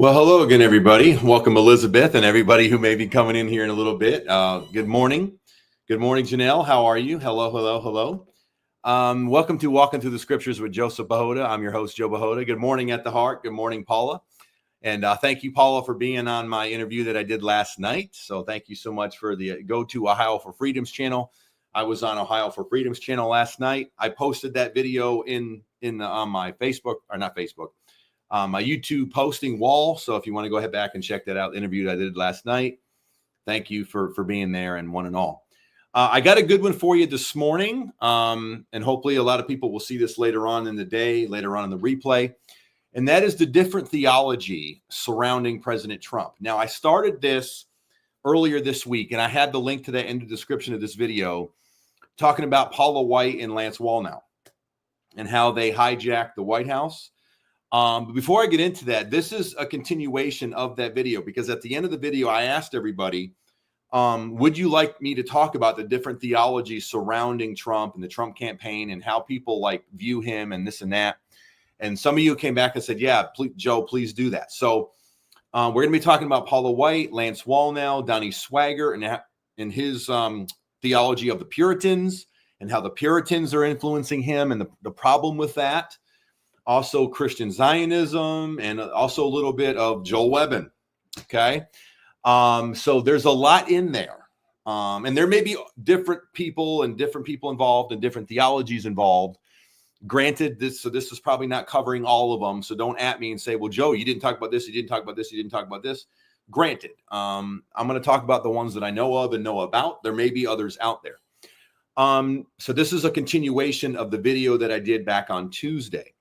Well, hello again, everybody. Welcome, Elizabeth, and everybody who may be coming in here in a little bit. Good morning. Good morning, Janelle. How are you? Hello, hello, hello. Welcome to Walking Through the Scriptures with Joseph Bahoda. I'm your host, Joe Bahoda. Good morning at the heart. Good morning, Paula. And thank you, Paula, for being on my interview that I did last night. So thank you so much for the Go to Ohio for Freedom's channel. I was on Ohio for Freedom's channel last night. I posted that video on my Facebook, or not Facebook, my YouTube posting wall. So if you want to go ahead back and check that out, the interview that I did last night, thank you for being there and one and all. I got a good one for you this morning. And hopefully a lot of people will see this later on in the day, later on in the replay. And that is the different theology surrounding President Trump. Now, I started this earlier this week, and I had the link to that in the description of this video, talking about Paula White and Lance Wallnau and how they hijacked the White House. But before I get into that, this is a continuation of that video, because at the end of the video, I asked everybody, would you like me to talk about the different theologies surrounding Trump and the Trump campaign and how people view him and this and that? And some of you came back and said, yeah, please, Joe, please do that. So we're going to be talking about Paula White, Lance Wallnau, Donnie Swaggart, and his theology of the Puritans and how the Puritans are influencing him and the problem with that. Also Christian Zionism, and also a little bit of Joel Webbin. Okay. So there's a lot in there. And there may be different people involved and different theologies involved. Granted, this is probably not covering all of them. So don't at me and say, well, Joe, you didn't talk about this. You didn't talk about this. You didn't talk about this. Granted, I'm going to talk about the ones that I know of and know about. There may be others out there. So this is a continuation of the video that I did back on Tuesday.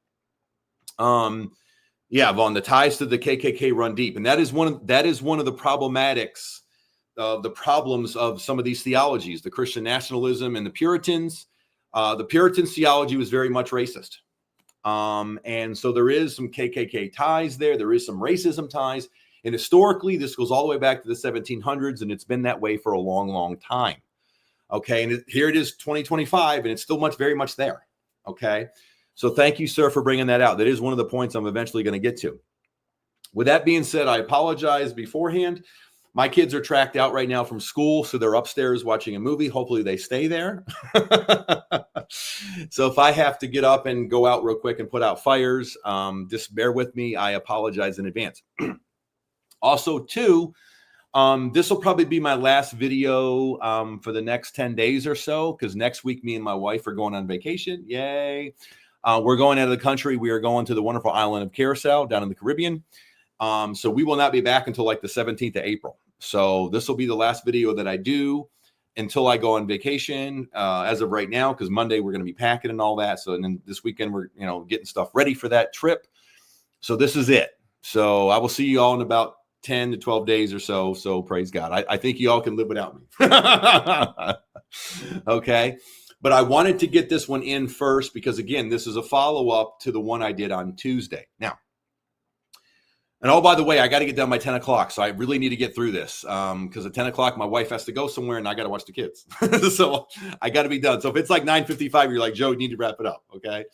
Yeah, Vaughn, the ties to the KKK run deep. And that is one of the problematics of the problems of some of these theologies, the Christian nationalism and the Puritans. The Puritans theology was very much racist. And so there is some KKK ties there. There is some racism ties. And historically, this goes all the way back to the 1700s, and it's been that way for a long, long time. Okay, and here it is, 2025, and it's still very much there. Okay. So thank you, sir, for bringing that out. That is one of the points I'm eventually going to get to. With that being said, I apologize beforehand. My kids are tracked out right now from school, so they're upstairs watching a movie. Hopefully they stay there. So if I have to get up and go out real quick and put out fires, just bear with me. I apologize in advance. Also, too, this will probably be my last video for the next 10 days or so, because next week me and my wife are going on vacation. Yay. We're going out of the country. We are going to the wonderful island of Curacao down in the Caribbean. So we will not be back until the 17th of April. So this will be the last video that I do until I go on vacation as of right now, because Monday we're going to be packing and all that. So and then this weekend we're getting stuff ready for that trip. So this is it. So I will see you all in about 10 to 12 days or so. So praise God. I think you all can live without me. Okay. But I wanted to get this one in first because, again, this is a follow-up to the one I did on Tuesday. Now, and oh, by the way, I got to get done by 10 o'clock, so I really need to get through this because at 10 o'clock, my wife has to go somewhere, and I got to watch the kids. So I got to be done. So if it's 9:55, you're like, Joe, you need to wrap it up, okay?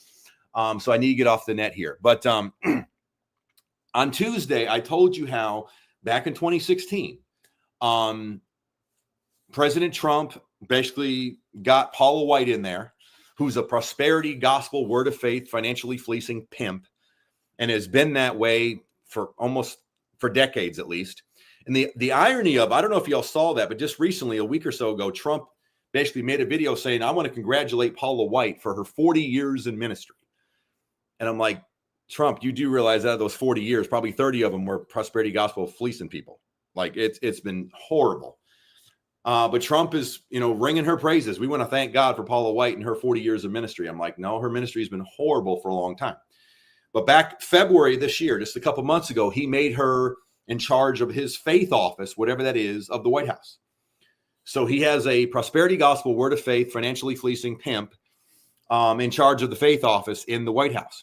So I need to get off the net here. But on Tuesday, I told you how back in 2016, President Trump basically got Paula White in there, who's a prosperity gospel word of faith, financially fleecing pimp, and has been that way for decades at least. And the irony of, I don't know if y'all saw that, but just recently, a week or so ago, Trump basically made a video saying, I want to congratulate Paula White for her 40 years in ministry. And I'm like, Trump, you do realize out of those 40 years, probably 30 of them were prosperity gospel fleecing people. It's been horrible. But Trump is, ringing her praises. We want to thank God for Paula White and her 40 years of ministry. I'm like, no, her ministry has been horrible for a long time. But back February this year, just a couple months ago, he made her in charge of his faith office, whatever that is, of the White House. So he has a prosperity gospel word of faith, financially fleecing pimp in charge of the faith office in the White House.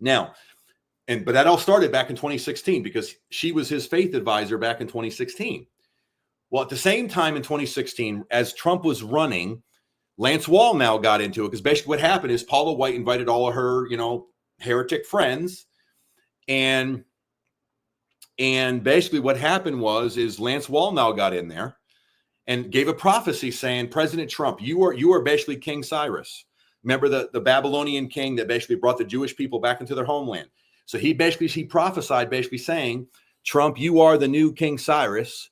Now, but that all started back in 2016 because she was his faith advisor back in 2016. Well, at the same time in 2016, as Trump was running, Lance Wallnau got into it because basically what happened is Paula White invited all of her, heretic friends, and And basically what happened is Lance Wallnau got in there and gave a prophecy saying, President Trump, you are basically King Cyrus. Remember the Babylonian king that basically brought the Jewish people back into their homeland. So he prophesied basically saying, Trump, you are the new King Cyrus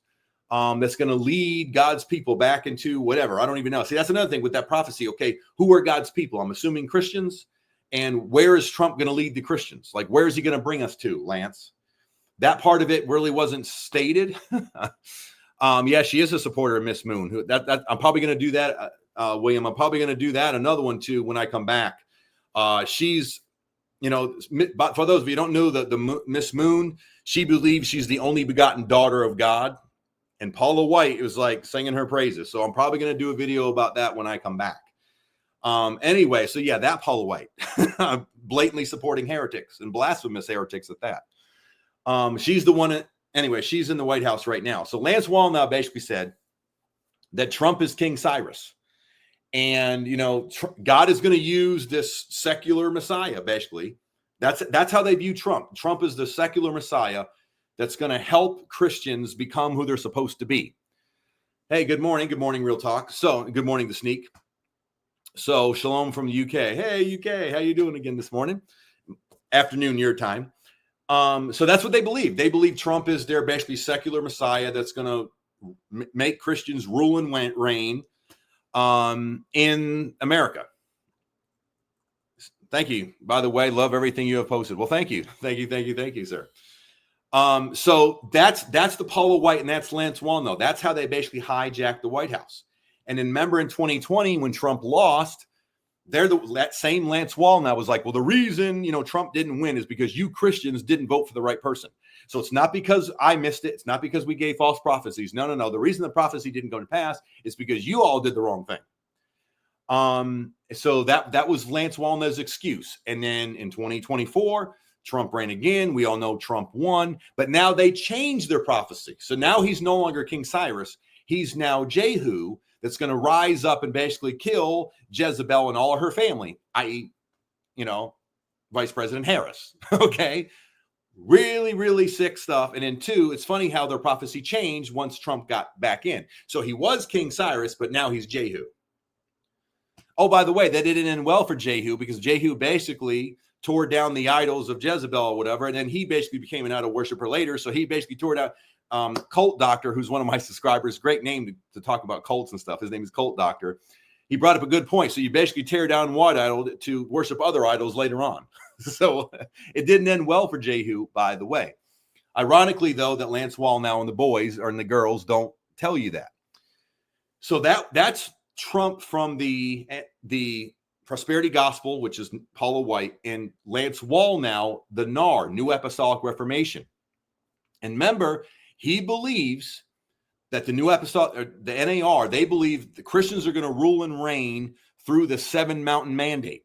that's going to lead God's people back into whatever. I don't even know. See, that's another thing with that prophecy. Okay, who are God's people? I'm assuming Christians. And where is Trump going to lead the Christians? Like, where is he going to bring us to, Lance? That part of it really wasn't stated. Yeah, she is a supporter of Miss Moon. I'm probably going to do that, William. I'm probably going to do that. Another one too when I come back. She's, but for those of you who don't know, the Miss Moon, she believes she's the only begotten daughter of God, and Paula White was like singing her praises. So I'm probably going to do a video about that when I come back. Anyway, so yeah, that Paula White blatantly supporting heretics and blasphemous heretics at that. She's the one. Anyway, she's in the White House right now. So Lance Wallnau basically said that Trump is King Cyrus. And, God is going to use this secular Messiah, basically. That's how they view Trump. Trump is the secular Messiah that's going to help Christians become who they're supposed to be. Hey, good morning. Good morning, Real Talk. So good morning, The Sneak. So shalom from the UK. Hey, UK, how you doing again this morning? Afternoon, your time. So that's what they believe. They believe Trump is their basically secular Messiah that's going to make Christians rule and reign in America. Thank you. By the way, love everything you have posted. Well, thank you. Thank you, sir. So that's the Paula White and that's Lance Wallnau. That's how they basically hijacked the White House. And then remember in 2020 when Trump lost, that same Lance Wallnau was like, well, the reason, Trump didn't win is because you Christians didn't vote for the right person. So it's not because I missed it. It's not because we gave false prophecies. No. The reason the prophecy didn't go to pass is because you all did the wrong thing. So that was Lance Wallnau's excuse. And then in 2024, Trump ran again. We all know Trump won, but now they changed their prophecy. So now he's no longer King Cyrus. He's now Jehu, that's going to rise up and basically kill Jezebel and all of her family, i.e., Vice President Harris. Okay. Really, really sick stuff. And then two, it's funny how their prophecy changed once Trump got back in. So he was King Cyrus, but now he's Jehu. Oh, by the way, that didn't end well for Jehu because Jehu basically tore down the idols of Jezebel or whatever. And then he basically became an idol worshiper later. So he basically tore down Cult Doctor, who's one of my subscribers, great name to talk about cults and stuff. His name is Cult Doctor. He brought up a good point. So you basically tear down one idol to worship other idols later on. So it didn't end well for Jehu, by the way. Ironically, though, that Lance Wallnau and the boys or and the girls don't tell you that. So that's Trump from the prosperity gospel, which is Paula White, and Lance Wallnau, the NAR, New Apostolic Reformation. And remember, he believes that the New Apostolic, the NAR, they believe the Christians are going to rule and reign through the 7 mountain mandate.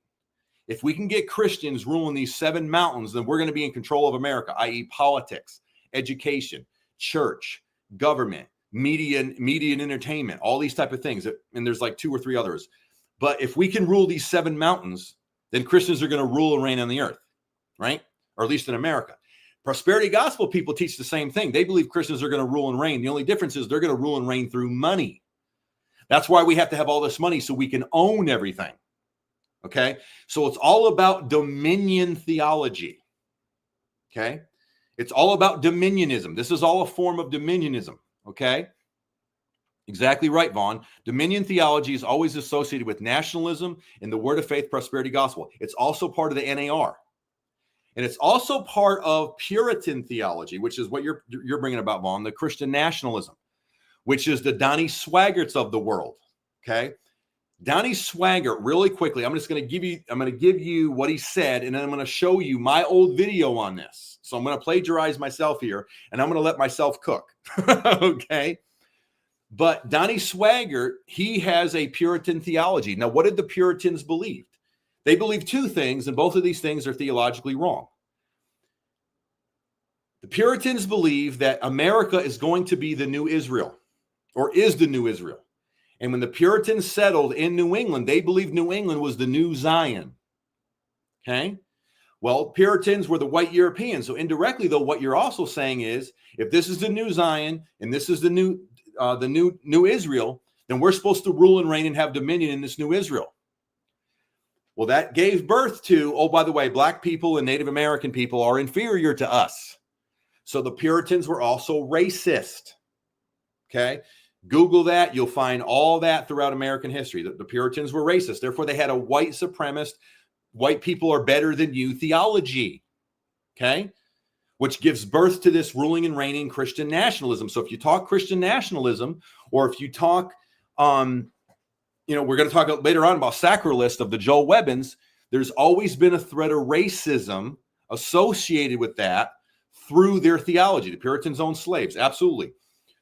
If we can get Christians ruling these 7 mountains, then we're going to be in control of America, i.e. politics, education, church, government, media and entertainment, all these type of things. And there's like 2 or 3 others. But if we can rule these 7 mountains, then Christians are going to rule and reign on the earth, right? Or at least in America. Prosperity gospel people teach the same thing. They believe Christians are going to rule and reign. The only difference is they're going to rule and reign through money. That's why we have to have all this money so we can own everything. Okay. So it's all about dominion theology. Okay. It's all about dominionism. This is all a form of dominionism. Okay. Exactly right, Vaughn. Dominion theology is always associated with nationalism and the word of faith prosperity gospel. It's also part of the NAR. And it's also part of Puritan theology, which is what you're bringing about, Vaughn, the Christian nationalism, which is the Donnie Swaggarts of the world. Okay, Donnie Swaggart. Really quickly, I'm going to give you what he said, and then I'm going to show you my old video on this. So I'm going to plagiarize myself here, and I'm going to let myself cook. Okay, but Donnie Swaggart, he has a Puritan theology. Now, what did the Puritans believe? They believe 2 things, and both of these things are theologically wrong. The Puritans believe that America is going to be the new Israel, or is the new Israel. And when the Puritans settled in New England, they believed New England was the new Zion. Okay? Well, Puritans were the white Europeans. So indirectly, though, what you're also saying is, if this is the new Zion and this is the new Israel, then we're supposed to rule and reign and have dominion in this new Israel. Well, that gave birth to, oh, by the way, black people and Native American people are inferior to us. So the Puritans were also racist. Okay. Google that. You'll find all that throughout American history. The Puritans were racist. Therefore, they had a white supremacist, white people are better than you theology. Okay. Which gives birth to this ruling and reigning Christian nationalism. So if you talk Christian nationalism, or if you talk, we're going to talk later on about sacralist of the Joel Webbins, there's always been a thread of racism associated with that through their theology. The Puritans owned slaves. Absolutely.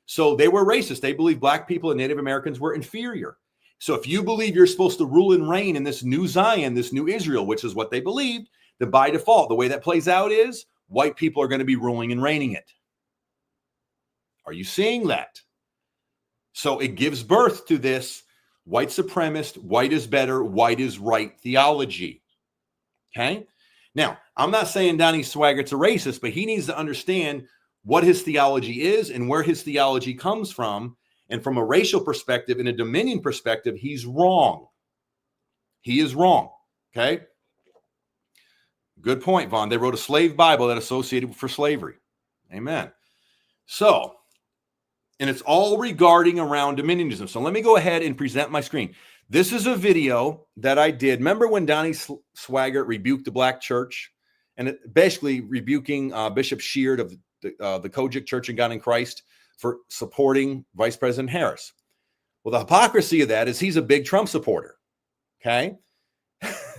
So they were racist. They believed black people and Native Americans were inferior. So if you believe you're supposed to rule and reign in this new Zion, this new Israel, which is what they believed, then by default, the way that plays out is white people are going to be ruling and reigning it. Are you seeing that? So it gives birth to this white supremacist, white is better, white is right theology. Okay? Now, I'm not saying Donnie Swaggart's a racist, but he needs to understand what his theology is and where his theology comes from. And from a racial perspective and a dominion perspective, he's wrong. He is wrong. Okay? Good point, Vaughn. They wrote a slave Bible that associated for slavery. Amen. So, and it's all regarding around dominionism. So let me go ahead and present my screen. This is a video that I did. Remember when Donnie Swaggart rebuked the black church, and basically rebuking Bishop Sheard of the Kojic Church in God in Christ for supporting Vice President Harris. Well, the hypocrisy of that is he's a big Trump supporter. Okay.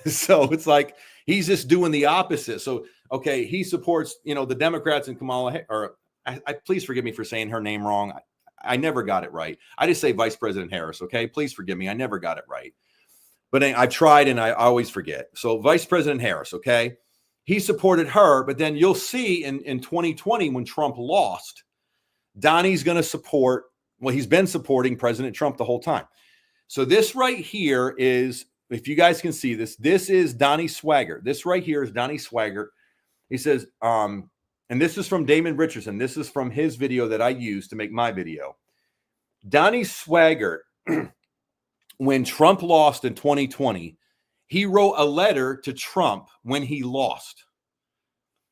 So it's like he's just doing the opposite. So, okay, he supports, the Democrats and Kamala, or please forgive me for saying her name wrong. I never got it right. I just say Vice President Harris. Okay. Please forgive me. I never got it right. But I've tried and I always forget. So Vice President Harris. Okay. He supported her, but then you'll see in 2020 when Trump lost, Donnie's going to support, well, he's been supporting President Trump the whole time. So this right here is, if you guys can see this, this is Donnie Swaggart. This right here is Donnie Swaggart. He says, and this is from Damon Richardson. This is from his video that I used to make my video. Donnie Swaggart, when Trump lost in 2020, he wrote a letter to Trump when he lost.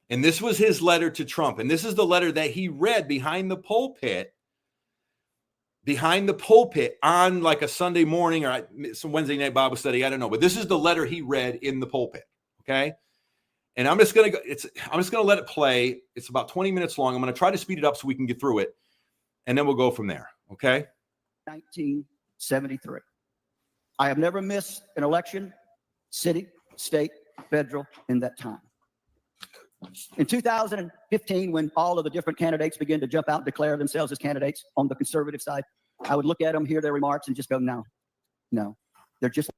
And this was his letter to Trump. And this is the letter that he read behind the pulpit on like a Sunday morning or some Wednesday night Bible study. I don't know. But this is the letter he read in the pulpit. Okay. And I'm just going to let it play. It's about 20 minutes long. I'm going to try to speed it up so we can get through it. And then we'll go from there. Okay. 1973. I have never missed an election, city, state, federal, in that time. In 2015, when all of the different candidates began to jump out and declare themselves as candidates on the conservative side, I would look at them, hear their remarks, and just go, no, they're just...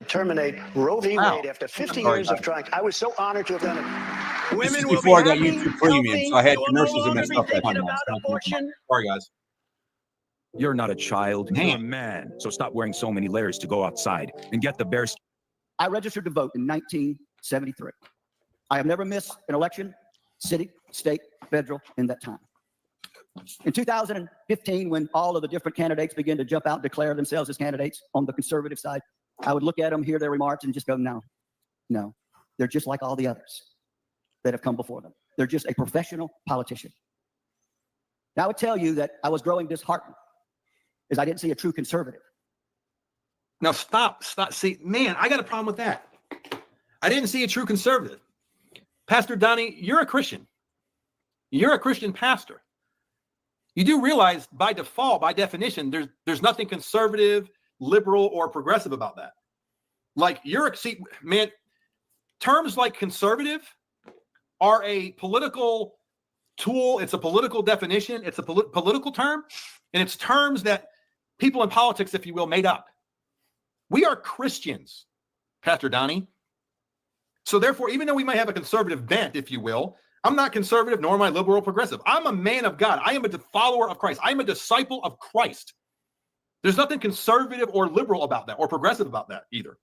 Terminate Roe v. Wade after 50 years of trying. I was so honored to have done it. Women will before I got YouTube Premium, so I had commercials in my stuff. Sorry, guys. You're not a child, you're a man. So stop wearing so many layers to go outside and get the bears. I registered to vote in 1973. I have never missed an election, city, state, federal, in that time. In 2015, when all of the different candidates began to jump out and declare themselves as candidates on the conservative side, I would look at them, hear their remarks, and just go, no, they're just like all the others that have come before them. They're just a professional politician. Now, I would tell you that I was growing disheartened as I didn't see a true conservative. Now, stop. See, man, I got a problem with that. I didn't see a true conservative. Pastor Donnie, you're a Christian. You're a Christian pastor. You do realize by default, by definition, there's nothing conservative, liberal, or progressive about that. Like terms like conservative are a political tool. It's a political definition. It's a political term. And it's terms that people in politics, if you will, made up. We are Christians, Pastor Donnie. So therefore, even though we might have a conservative bent, if you will, I'm not conservative, nor am I liberal or progressive. I'm a man of God. I am a follower of Christ. I am a disciple of Christ. There's nothing conservative or liberal about that or progressive about that either.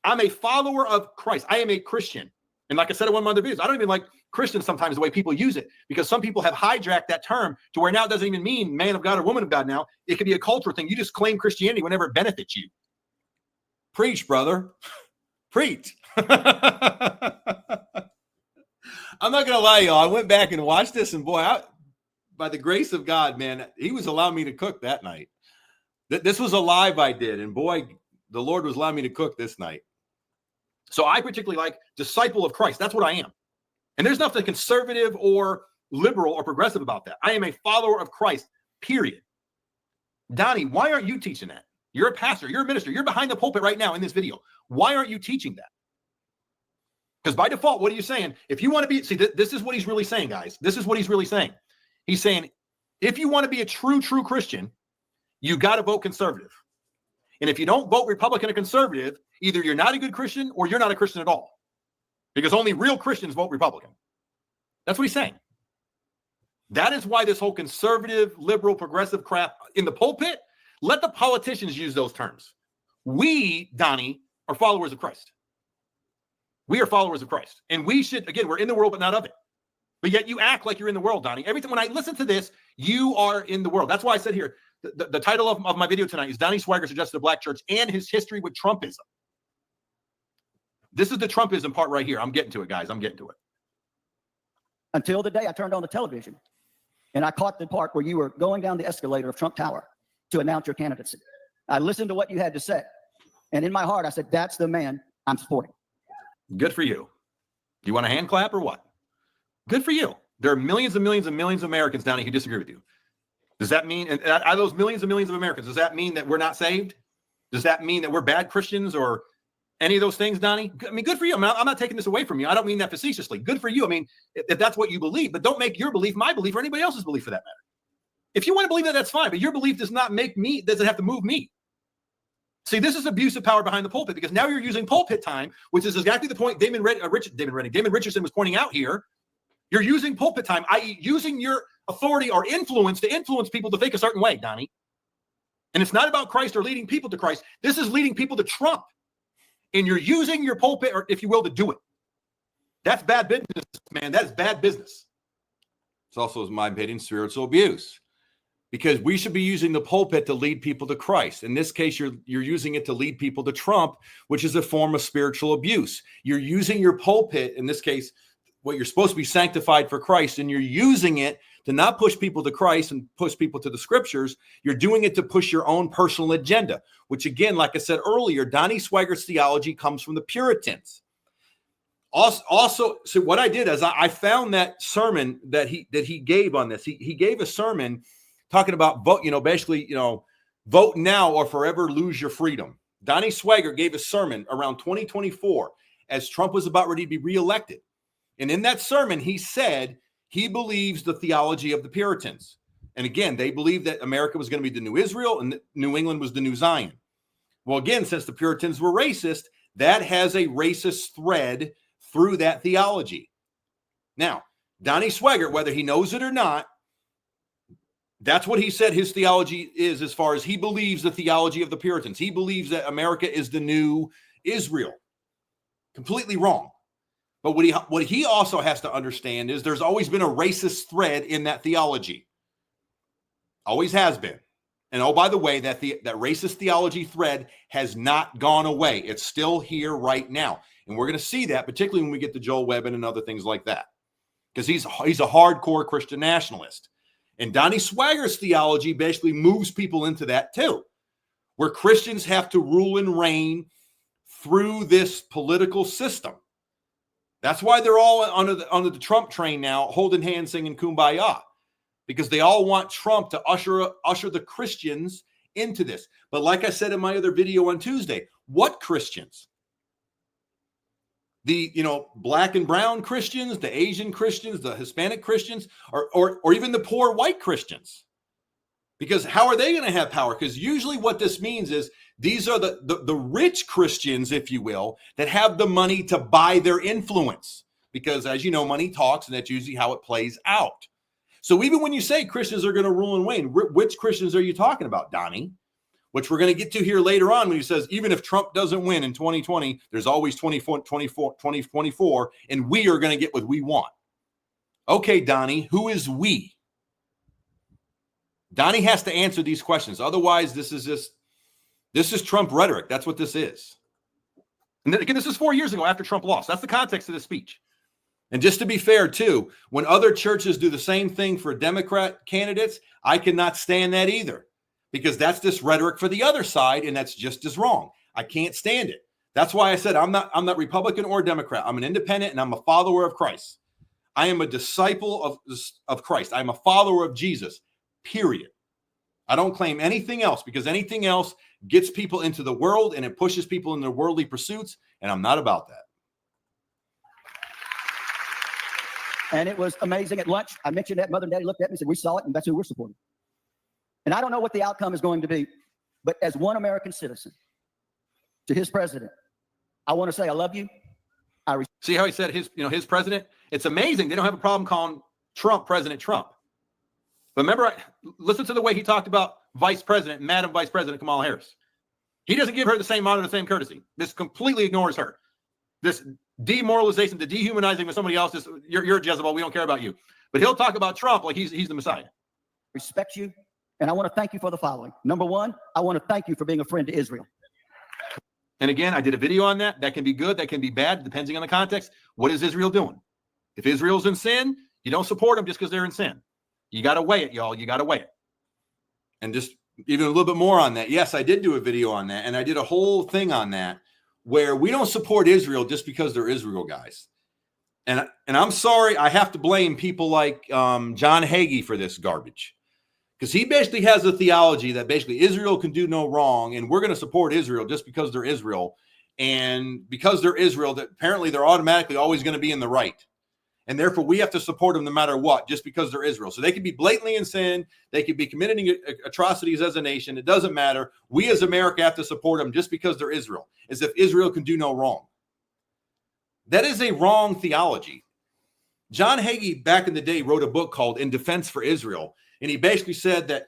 I'm a follower of Christ. I am a Christian. And like I said in one of my other videos, I don't even like Christians sometimes the way people use it, because some people have hijacked that term to where now it doesn't even mean man of God or woman of God now. It could be a cultural thing. You just claim Christianity whenever it benefits you. Preach, brother. Preach. I'm not going to lie, y'all. I went back and watched this, and boy, by the grace of God, man, he was allowing me to cook that night. This was a live I did, and boy, the Lord was allowing me to cook this night. So I particularly like disciple of Christ. That's what I am. And there's nothing conservative or liberal or progressive about that. I am a follower of Christ, period. Donnie, why aren't you teaching that? You're a pastor. You're a minister. You're behind the pulpit right now in this video. Why aren't you teaching that? Because by default, what are you saying? If you want to be, see, this is what he's really saying, guys. This is what he's really saying. He's saying, if you want to be a true Christian, you got to vote conservative. And if you don't vote Republican or conservative, either you're not a good Christian or you're not a Christian at all. Because only real Christians vote Republican. That's what he's saying. That is why this whole conservative, liberal, progressive crap in the pulpit, let the politicians use those terms. We, Donnie, are followers of Christ. We are followers of Christ. And we should, again, we're in the world, but not of it. But yet you act like you're in the world, Donnie. Every time when I listen to this, you are in the world. That's why I said here, the title of my video tonight is Donnie Swaggart Suggests the Black Church and His History with Trumpism. This is the Trumpism part right here. I'm getting to it, guys. I'm getting to it. Until the day I turned on the television and I caught the part where you were going down the escalator of Trump Tower to announce your candidacy. I listened to what you had to say. And in my heart, I said, that's the man I'm supporting. Good for you. You want a hand clap or what? Good for you. There are millions and millions and millions of Americans, Donnie, who disagree with you. Does that mean, and out of those millions and millions of Americans, does that mean that we're not saved? Does that mean that we're bad Christians or any of those things, Donnie? I mean, good for you. I'm not taking this away from you. I don't mean that facetiously. Good for you. I mean, if that's what you believe, but don't make your belief my belief or anybody else's belief for that matter. If you want to believe that, that's fine. But your belief does not make me, doesn't have to move me. See, this is abuse of power behind the pulpit, because now you're using pulpit time, which is exactly the point Damon Richardson was pointing out here. You're using pulpit time, i.e. using your authority or influence to influence people to think a certain way, Donnie. And it's not about Christ or leading people to Christ. This is leading people to Trump. And you're using your pulpit, or if you will, to do it. That's bad business, man. That is bad business. It's also, in my opinion, spiritual abuse. Because we should be using the pulpit to lead people to Christ. In this case, you're using it to lead people to Trump, which is a form of spiritual abuse. You're using your pulpit, in this case, what you're supposed to be sanctified for Christ, and you're using it to not push people to Christ and push people to the scriptures. You're doing it to push your own personal agenda, which again, like I said earlier, Donnie Swaggart's theology comes from the Puritans. Also, so what I did is I found that sermon that he gave on this. He gave a sermon talking about vote, basically, vote now or forever lose your freedom. Donnie Swaggart gave a sermon around 2024 as Trump was about ready to be reelected. And in that sermon, he said he believes the theology of the Puritans. And again, they believed that America was going to be the new Israel and New England was the new Zion. Well, again, since the Puritans were racist, that has a racist thread through that theology. Now, Donnie Swaggart, whether he knows it or not, that's what he said his theology is, as far as he believes the theology of the Puritans. He believes that America is the new Israel. Completely wrong. But what he also has to understand is there's always been a racist thread in that theology. Always has been. And oh, by the way, that racist theology thread has not gone away. It's still here right now. And we're going to see that, particularly when we get to Joel Webbin and other things like that. Because he's a hardcore Christian nationalist. And Donnie Swaggart's theology basically moves people into that too, where Christians have to rule and reign through this political system. That's why they're all under the Trump train now, holding hands, singing Kumbaya, because they all want Trump to usher the Christians into this. But like I said in my other video on Tuesday, what Christians? The black and brown Christians, the Asian Christians, the Hispanic Christians, or even the poor white Christians. Because how are they going to have power? Because usually what this means is these are the rich Christians, if you will, that have the money to buy their influence. Because as you know, money talks, and that's usually how it plays out. So even when you say Christians are going to rule and reign, which Christians are you talking about, Donnie? which we're going to get to here later on when he says, even if Trump doesn't win in 2020, there's always 2024, and we are going to get what we want. Okay, Donnie, who is we? Donnie has to answer these questions. Otherwise, this is Trump rhetoric. That's what this is. And then again, this is 4 years ago after Trump lost. That's the context of this speech. And just to be fair, too, when other churches do the same thing for Democrat candidates, I cannot stand that either, because that's this rhetoric for the other side, and that's just as wrong. I can't stand it. That's why I said I'm not Republican or Democrat. I'm an independent, and I'm a follower of Christ. I am a disciple of Christ. I'm a follower of Jesus, period. I don't claim anything else, because anything else gets people into the world and it pushes people in their worldly pursuits, and I'm not about that. And it was amazing at lunch. I mentioned that. Mother and Daddy looked at me and said, we saw it, and that's who we're supporting. And I don't know what the outcome is going to be, but as one American citizen to his president, I want to say I love you. See how he said his president? It's amazing. They don't have a problem calling Trump President Trump. But remember, listen to the way he talked about Vice President, Madam Vice President Kamala Harris. He doesn't give her the same honor, the same courtesy. This completely ignores her. This demoralization, the dehumanizing of somebody else, you're a Jezebel, we don't care about you. But he'll talk about Trump like he's the Messiah. Respect you, and I want to thank you for the following. Number one, I want to thank you for being a friend to Israel. And again, I did a video on that. That can be good, that can be bad, depending on the context. What is Israel doing? If Israel's in sin, you don't support them just because they're in sin. You got to weigh it, y'all. You got to weigh it. And just even a little bit more on that. Yes, I did do a video on that, and I did a whole thing on that where we don't support Israel just because they're Israel guys. And I'm sorry, I have to blame people like John Hagee for this garbage, because he basically has a theology that basically Israel can do no wrong, and we're going to support Israel just because they're Israel. And because they're Israel, that apparently they're automatically always going to be in the right. And therefore, we have to support them no matter what, just because they're Israel. So they could be blatantly in sin. They could be committing atrocities as a nation. It doesn't matter. We as America have to support them just because they're Israel, as if Israel can do no wrong. That is a wrong theology. John Hagee, back in the day, wrote a book called In Defense for Israel. And he basically said that,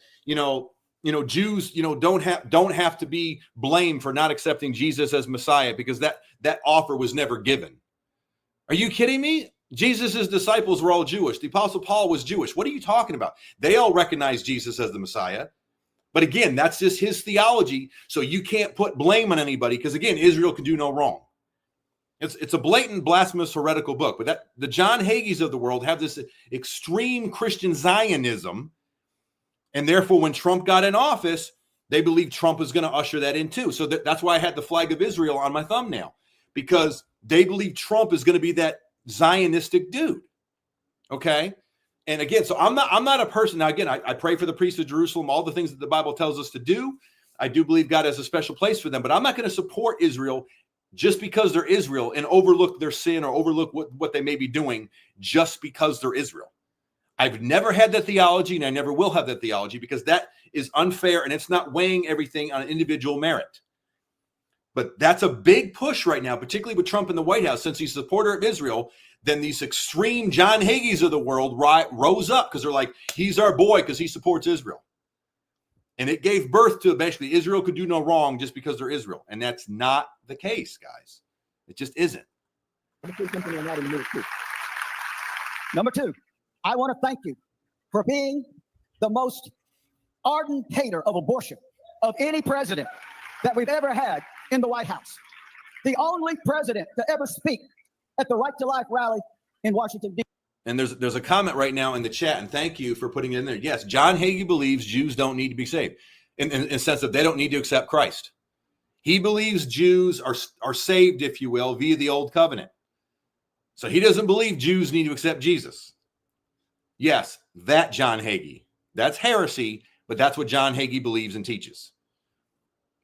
Jews, don't have to be blamed for not accepting Jesus as Messiah, because that offer was never given. Are you kidding me? Jesus' disciples were all Jewish. The Apostle Paul was Jewish. What are you talking about? They all recognized Jesus as the Messiah. But again, that's just his theology. So you can't put blame on anybody, because again, Israel can do no wrong. It's a blatant, blasphemous, heretical book. But the John Hagees of the world have this extreme Christian Zionism. And therefore, when Trump got in office, they believe Trump is going to usher that in too. So that's why I had the flag of Israel on my thumbnail, because they believe Trump is going to be that Zionistic dude. Okay. And again, so I'm not a person. Now, again, I pray for the priests of Jerusalem, all the things that the Bible tells us to do. I do believe God has a special place for them, but I'm not going to support Israel just because they're Israel and overlook their sin or overlook what they may be doing just because they're Israel. I've never had that theology, and I never will have that theology, because that is unfair, and it's not weighing everything on individual merit. But that's a big push right now, particularly with Trump in the White House. Since he's a supporter of Israel, then these extreme John Hagees of the world rose up, because they're like, he's our boy because he supports Israel. And it gave birth to basically Israel could do no wrong just because they're Israel. And that's not the case, guys. It just isn't. Number two, I want to thank you for being the most ardent hater of abortion of any president that we've ever had in the White House. The only president to ever speak at the Right to Life rally in Washington, D.C. And there's a comment right now in the chat, and thank you for putting it in there. Yes, John Hagee believes Jews don't need to be saved in the sense that they don't need to accept Christ. He believes Jews are saved, if you will, via the old covenant. So he doesn't believe Jews need to accept Jesus. Yes, that John Hagee. That's heresy, but that's what John Hagee believes and teaches.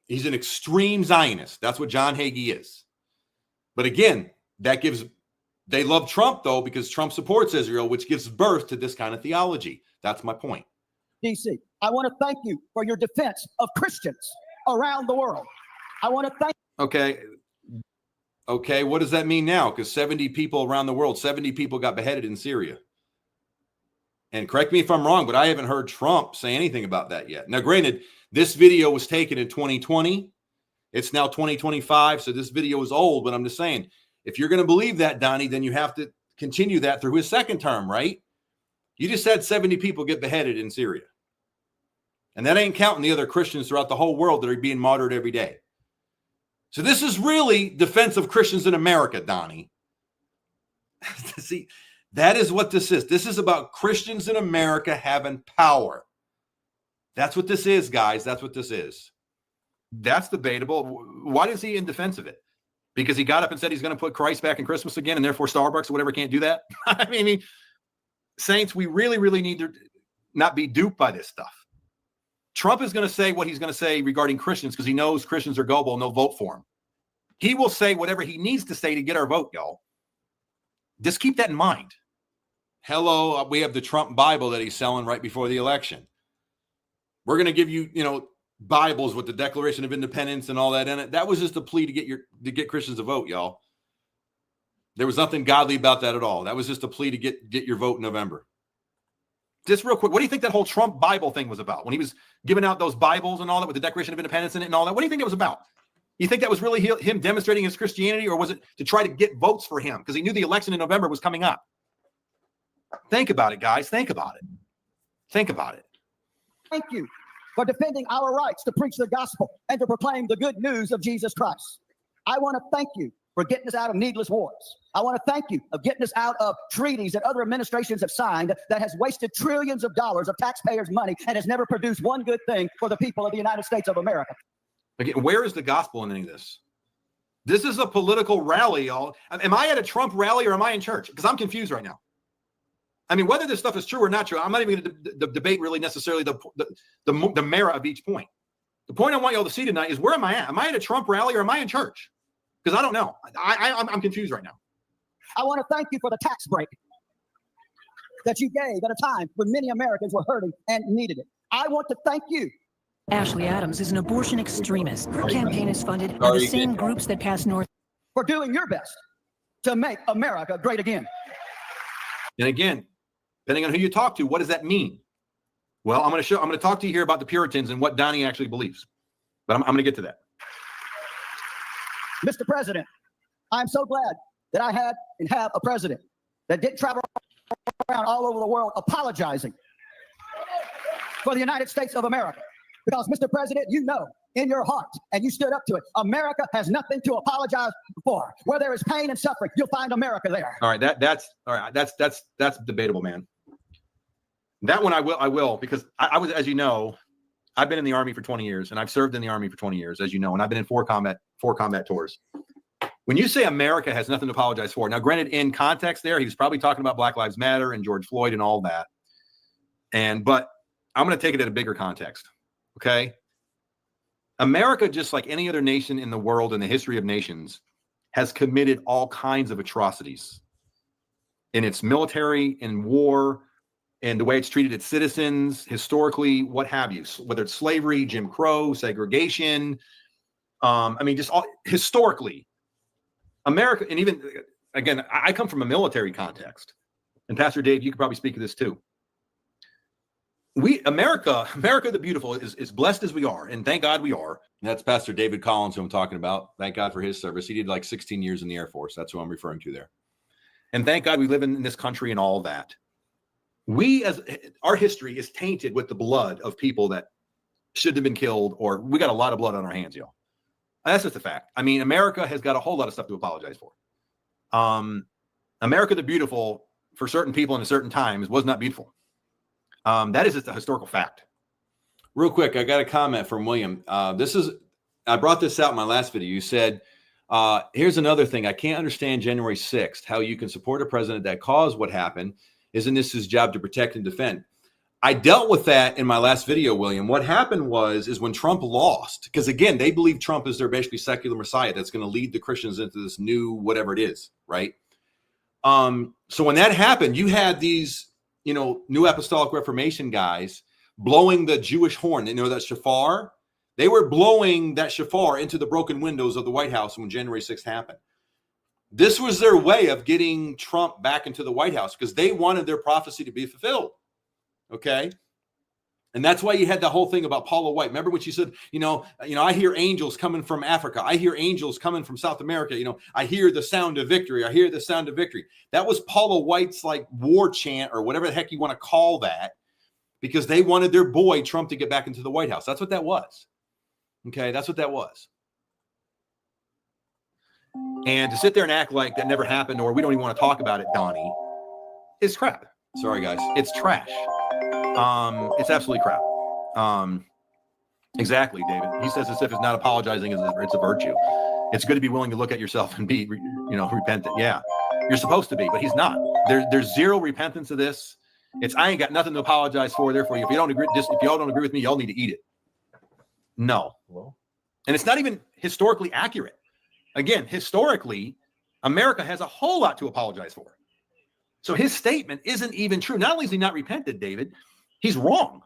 He's an extreme Zionist. That's what John Hagee is. But again, they love Trump, though, because Trump supports Israel, which gives birth to this kind of theology. That's my point. DC, I want to thank you for your defense of Christians around the world. I want to thank. Okay, what does that mean now? Because 70 people around the world, 70 people got beheaded in Syria. And correct me if I'm wrong, but I haven't heard Trump say anything about that yet. Now, granted, This video was taken in 2020. It's now 2025, so this video is old, but I'm just saying, if you're going to believe that, Donnie, then you have to continue that through his second term, right? You just had 70 people get beheaded in Syria. And that ain't counting the other Christians throughout the whole world that are being martyred every day. So this is really defense of Christians in America, Donnie. See, that is what this is. This is about Christians in America having power. That's what this is, guys. That's what this is. That's debatable. Why is he in defense of it? Because he got up and said he's going to put Christ back in Christmas again, and therefore Starbucks or whatever can't do that? I mean, saints, we really, really need to not be duped by this stuff. Trump is going to say what he's going to say regarding Christians because he knows Christians are gullible and they'll vote for him. He will say whatever he needs to say to get our vote, y'all. Just keep that in mind. Hello, we have the Trump Bible that he's selling right before the election. We're going to give you, Bibles with the Declaration of Independence and all that in it. That was just a plea to get Christians to vote, y'all. There was nothing godly about that at all. That was just a plea to get your vote in November. Just real quick, what do you think that whole Trump Bible thing was about? When he was giving out those Bibles and all that with the Declaration of Independence in it and all that, what do you think it was about? You think that was really him demonstrating his Christianity, or was it to try to get votes for him because he knew the election in November was coming up? Think about it, guys. Think about it. Think about it. Thank you for defending our rights to preach the gospel and to proclaim the good news of Jesus Christ. I want to thank you for getting us out of needless wars. I want to thank you for getting us out of treaties that other administrations have signed that has wasted trillions of dollars of taxpayers' money and has never produced one good thing for the people of the United States of America. Again, where is the gospel in any of this? This is a political rally, y'all. Am I at a Trump rally or am I in church? Because I'm confused right now. I mean, whether this stuff is true or not true, I'm not even going to debate really necessarily the merit of each point. The point I want y'all to see tonight is, where am I at? Am I at a Trump rally or am I in church? Because I don't know. I'm confused right now. I want to thank you for the tax break that you gave at a time when many Americans were hurting and needed it. I want to thank you. Ashley Adams is an abortion extremist. Her campaign is funded by the same groups that passed North. For doing your best to make America great again. And again, depending on who you talk to, what does that mean? Well, I'm going to talk to you here about the Puritans and what Donnie actually believes. But I'm going to get to that. Mr. President, I'm so glad that I had and have a president that didn't travel around all over the world apologizing for the United States of America. Because, Mr. President, you know in your heart, and you stood up to it, America has nothing to apologize for. Where there is pain and suffering, you'll find America there. All right, that's debatable, man. That one I will because I was, as you know, I've been in the Army for 20 years, and I've served in the Army for 20 years, as you know, and I've been in four combat tours. When you say America has nothing to apologize for, now granted, in context there, he was probably talking about Black Lives Matter and George Floyd and all that. But I'm going to take it at a bigger context. Okay. America, just like any other nation in the world in the history of nations, has committed all kinds of atrocities in its military, in war, and the way it's treated its citizens, historically, what have you, whether it's slavery, Jim Crow, segregation. Just all historically, America, and even, again, I come from a military context. And Pastor Dave, you could probably speak to this too. America the beautiful is blessed as we are, and thank God we are. And that's Pastor David Collins, who I'm talking about. Thank God for his service. He did like 16 years in the Air Force. That's who I'm referring to there. And thank God we live in this country and all that. Our history is tainted with the blood of people that should have been killed, or we got a lot of blood on our hands, y'all. That's just a fact. I mean, America has got a whole lot of stuff to apologize for. America the beautiful, for certain people in a certain times, was not beautiful. That is just a historical fact. Real quick, I got a comment from William. I brought this out in my last video. You said, here's another thing. I can't understand January 6th, how you can support a president that caused what happened. Isn't this his job to protect and defend? I dealt with that in my last video, William. What happened is when Trump lost, because again, they believe Trump is their basically secular Messiah that's going to lead the Christians into this new whatever it is, right? So when that happened, you had these, New Apostolic Reformation guys blowing the Jewish horn. That shofar? They were blowing that shofar into the broken windows of the White House when January 6th happened. This was their way of getting Trump back into the White House because they wanted their prophecy to be fulfilled. Okay. And that's why you had the whole thing about Paula White. Remember when she said, I hear angels coming from Africa. I hear angels coming from South America. I hear the sound of victory. I hear the sound of victory. That was Paula White's like war chant or whatever the heck you want to call that, because they wanted their boy Trump to get back into the White House. That's what that was. Okay, that's what that was. And to sit there and act like that never happened, or we don't even want to talk about it, Donnie, is crap. Sorry, guys. It's trash. It's absolutely crap. Exactly, David. He says as if it's not apologizing, it's a virtue. It's good to be willing to look at yourself and be, repentant. Yeah, you're supposed to be, but he's not. There's zero repentance of this. I ain't got nothing to apologize for. Therefore, if you don't agree, if y'all don't agree with me, y'all need to eat it. No. And it's not even historically accurate. Again, historically, America has a whole lot to apologize for. So his statement isn't even true. Not only is he not repented, David, he's wrong.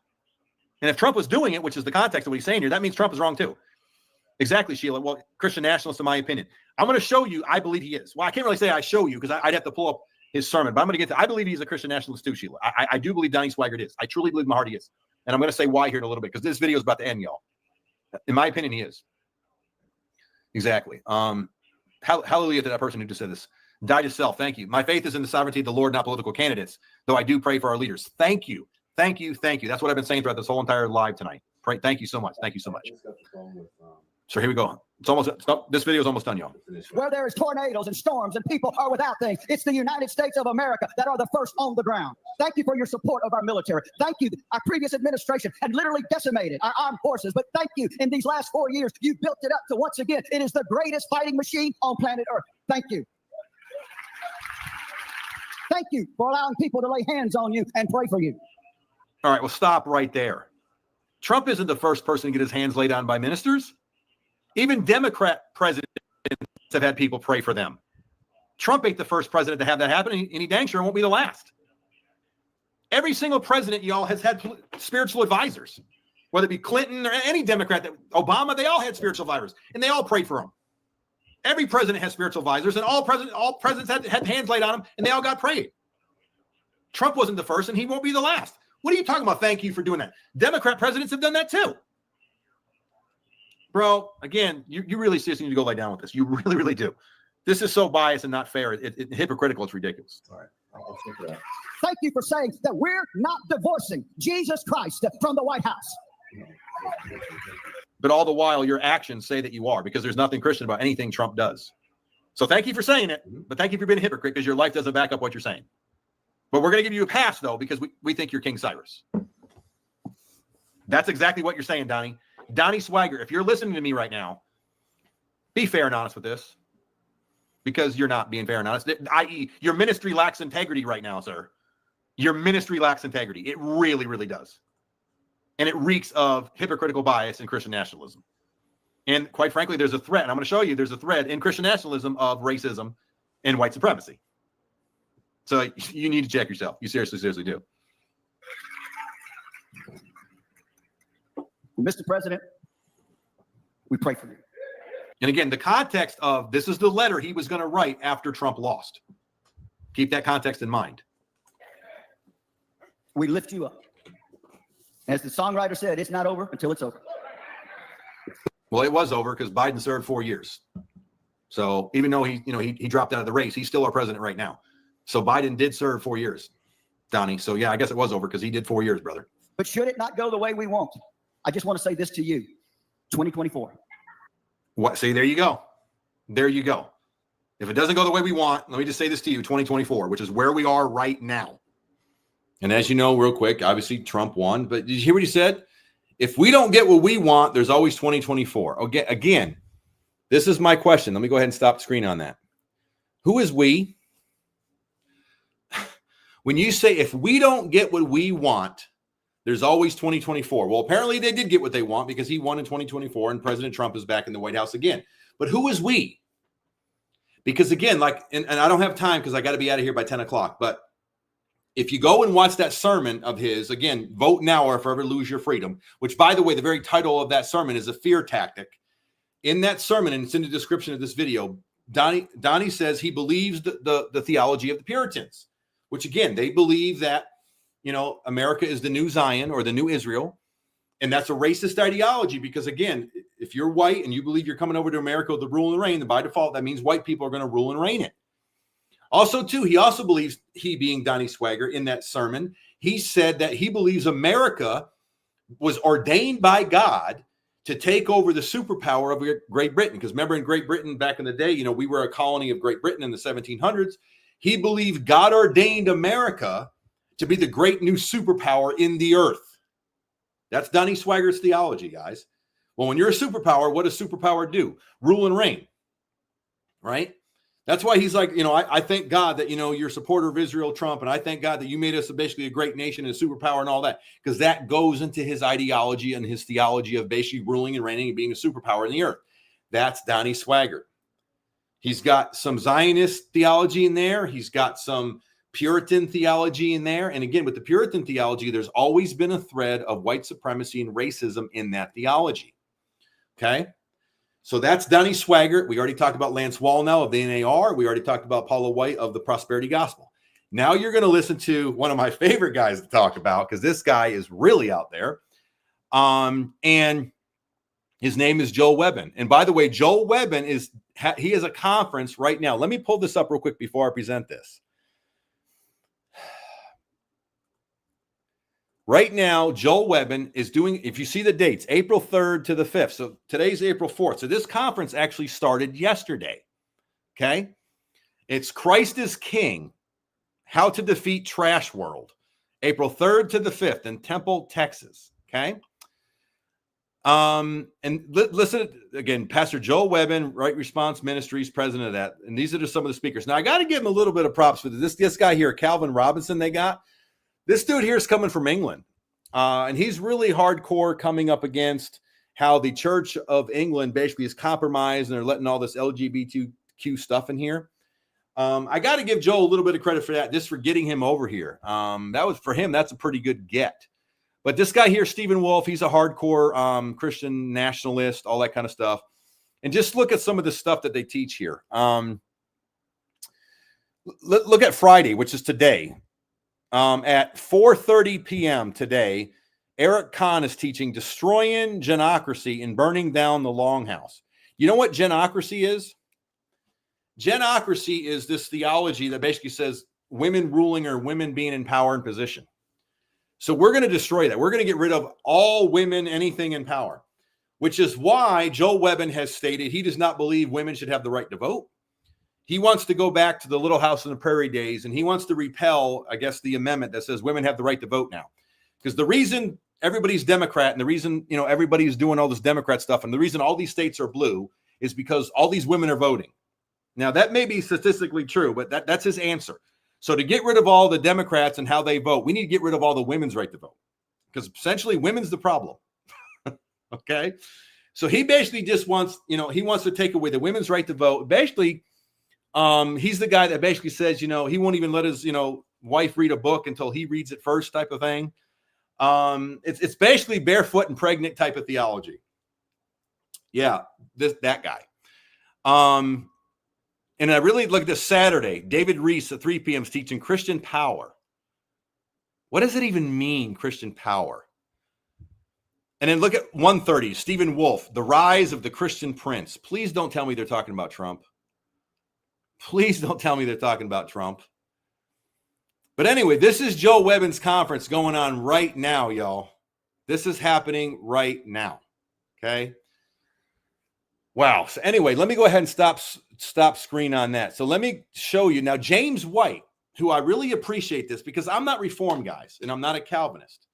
And if Trump was doing it, which is the context of what he's saying here, that means Trump is wrong too. Exactly, Sheila. Well, Christian nationalist, in my opinion. I'm going to show you, I believe he is. Well, I can't really say I show you because I'd have to pull up his sermon, but I'm going to get to, I believe he's a Christian nationalist too, Sheila. I do believe Donnie Swaggart is. I truly believe in my heart he is. And I'm going to say why here in a little bit, because this video is about to end, y'all. In my opinion, he is. Exactly. Hallelujah to that person who just said this. Die to self. Thank you. My faith is in the sovereignty of the Lord, not political candidates, though I do pray for our leaders. Thank you. Thank you. Thank you. That's what I've been saying throughout this whole entire live tonight. Pray. Thank you so much. Thank you so much. So here we go. It's almost, this video is almost done, y'all. Where there is tornadoes and storms and people are without things, it's the United States of America that are the first on the ground. Thank you for your support of our military. Thank you. Our previous administration had literally decimated our armed forces, but thank you. In these last 4 years, you built it up to once again, it is the greatest fighting machine on planet Earth. Thank you. Thank you for allowing people to lay hands on you and pray for you. All right, well, stop right there. Trump isn't the first person to get his hands laid on by ministers. Even Democrat presidents have had people pray for them. Trump ain't the first president to have that happen, and he dang sure won't be the last. Every single president, y'all, has had spiritual advisors, whether it be Clinton or any Democrat, Obama, they all had spiritual advisors, and they all prayed for him. Every president has spiritual advisors, and all presidents had hands laid on them, and they all got prayed. Trump wasn't the first, and he won't be the last. What are you talking about? Thank you for doing that. Democrat presidents have done that too. Bro, again, you really seriously need to go lay down with this. You really, really do. This is so biased and not fair. It's hypocritical. It's ridiculous. All right. I'll stick to that. Thank you for saying that we're not divorcing Jesus Christ from the White House. But all the while, your actions say that you are, because there's nothing Christian about anything Trump does. So thank you for saying it, but thank you for being a hypocrite, because your life doesn't back up what you're saying. But we're going to give you a pass, though, because we think you're King Cyrus. That's exactly what you're saying, Donnie. Donnie Swaggart, if you're listening to me right now, be fair and honest with this, because you're not being fair and honest, i.e., your ministry lacks integrity right now, sir. Your ministry lacks integrity. It really, really does. And it reeks of hypocritical bias and Christian nationalism. And quite frankly, there's a thread, and I'm going to show you there's a thread in Christian nationalism of racism and white supremacy. So you need to check yourself. You seriously, seriously do. Mr. President, we pray for you. And again, the context of this is the letter he was going to write after Trump lost. Keep that context in mind. We lift you up. As the songwriter said, it's not over until it's over. Well, it was over because Biden served 4 years. So even though he dropped out of the race, he's still our president right now. So Biden did serve 4 years, Donnie. So yeah, I guess it was over because he did 4 years, brother. But should it not go the way we want, I just want to say this to you, 2024. What? See, there you go. There you go. If it doesn't go the way we want, let me just say this to you, 2024, which is where we are right now. And as you know, real quick, obviously Trump won, but did you hear what he said? If we don't get what we want, there's always 2024. Okay, again, this is my question. Let me go ahead and stop the screen on that. Who is we? When you say if we don't get what we want, there's always 2024. Well, apparently they did get what they want because he won in 2024 and President Trump is back in the White House again. But who is we? Because again, and I don't have time because I got to be out of here by 10 o'clock, but if you go and watch that sermon of his, again, vote now or forever lose your freedom, which, by the way, the very title of that sermon is a fear tactic. In that sermon, and it's in the description of this video, Donnie says he believes the theology of the Puritans, which, again, they believe that, America is the new Zion or the new Israel, And that's a racist ideology because, again, if you're white and you believe you're coming over to America with the rule and reign, then by default, that means white people are going to rule and reign it. Also, too, he also believes, he being Donnie Swaggart, in that sermon, he said that he believes America was ordained by God to take over the superpower of Great Britain. Because remember, in Great Britain back in the day, we were a colony of Great Britain in the 1700s. He believed God ordained America to be the great new superpower in the earth. That's Donnie Swaggart's theology, guys. Well, when you're a superpower, what does superpower do? Rule and reign, right? That's why he's like, I thank God that, you're a supporter of Israel, Trump, and I thank God that you made us basically a great nation and a superpower and all that, because that goes into his ideology and his theology of basically ruling and reigning and being a superpower in the earth. That's Donnie Swaggart. He's got some Zionist theology in there. He's got some Puritan theology in there. And again, with the Puritan theology, there's always been a thread of white supremacy and racism in that theology. Okay? So that's Donnie Swaggart. We already talked about Lance Wallnau of the NAR. We already talked about Paula White of the Prosperity Gospel. Now you're going to listen to one of my favorite guys to talk about, because this guy is really out there. And his name is Joel Webbin. And by the way, Joel Webbin he has a conference right now. Let me pull this up real quick before I present this. Right now, Joel Webbin is doing, if you see the dates, April 3rd to the 5th. So today's April 4th. So this conference actually started yesterday. Okay. It's Christ is King, How to Defeat Trash World, April 3rd to the 5th in Temple, Texas. Okay. Listen again, Pastor Joel Webbin, Right Response Ministries, president of that. And these are just some of the speakers. Now I got to give him a little bit of props for this guy here, Calvin Robinson. They got this dude here is coming from England. And he's really hardcore, coming up against how the Church of England basically is compromised and they're letting all this LGBTQ stuff in here. I got to give Joel a little bit of credit for that, just for getting him over here. That was, for him, that's a pretty good get. But this guy here, Stephen Wolf, he's a hardcore Christian nationalist, all that kind of stuff. And just look at some of the stuff that they teach here. Look at Friday, which is today. At 4:30 p.m. today, Eric Kahn is teaching Destroying Genocracy and Burning Down the Longhouse. You know what genocracy is? Genocracy is this theology that basically says women ruling or women being in power and position. So we're going to destroy that. We're going to get rid of all women, anything in power, which is why Joel Webbin has stated he does not believe women should have the right to vote. He wants to go back to the Little House on the Prairie days, and he wants to repeal, I guess, the amendment that says women have the right to vote now. Because the reason everybody's Democrat and the reason, everybody's doing all this Democrat stuff and the reason all these states are blue is because all these women are voting. Now, that may be statistically true, but that's his answer. So to get rid of all the Democrats and how they vote, we need to get rid of all the women's right to vote, because essentially women's the problem. Okay. So he basically just wants, he wants to take away the women's right to vote. Basically, he's the guy that basically says, he won't even let his, wife read a book until he reads it first, type of thing. It's basically barefoot and pregnant type of theology. Yeah, that guy. And I really look at this Saturday, David Reese at 3 p.m. is teaching Christian power. What does it even mean, Christian power? And then look at 1:30, Stephen Wolf, The Rise of the Christian Prince. Please don't tell me they're talking about Trump. Please don't tell me they're talking about Trump. But anyway, this is Joel Webbin's conference going on right now, y'all. This is happening right now. Okay. Wow. So anyway, let me go ahead and stop screen on that. So let me show you now, James White, who I really appreciate this, because I'm not Reformed, guys, and I'm not a Calvinist.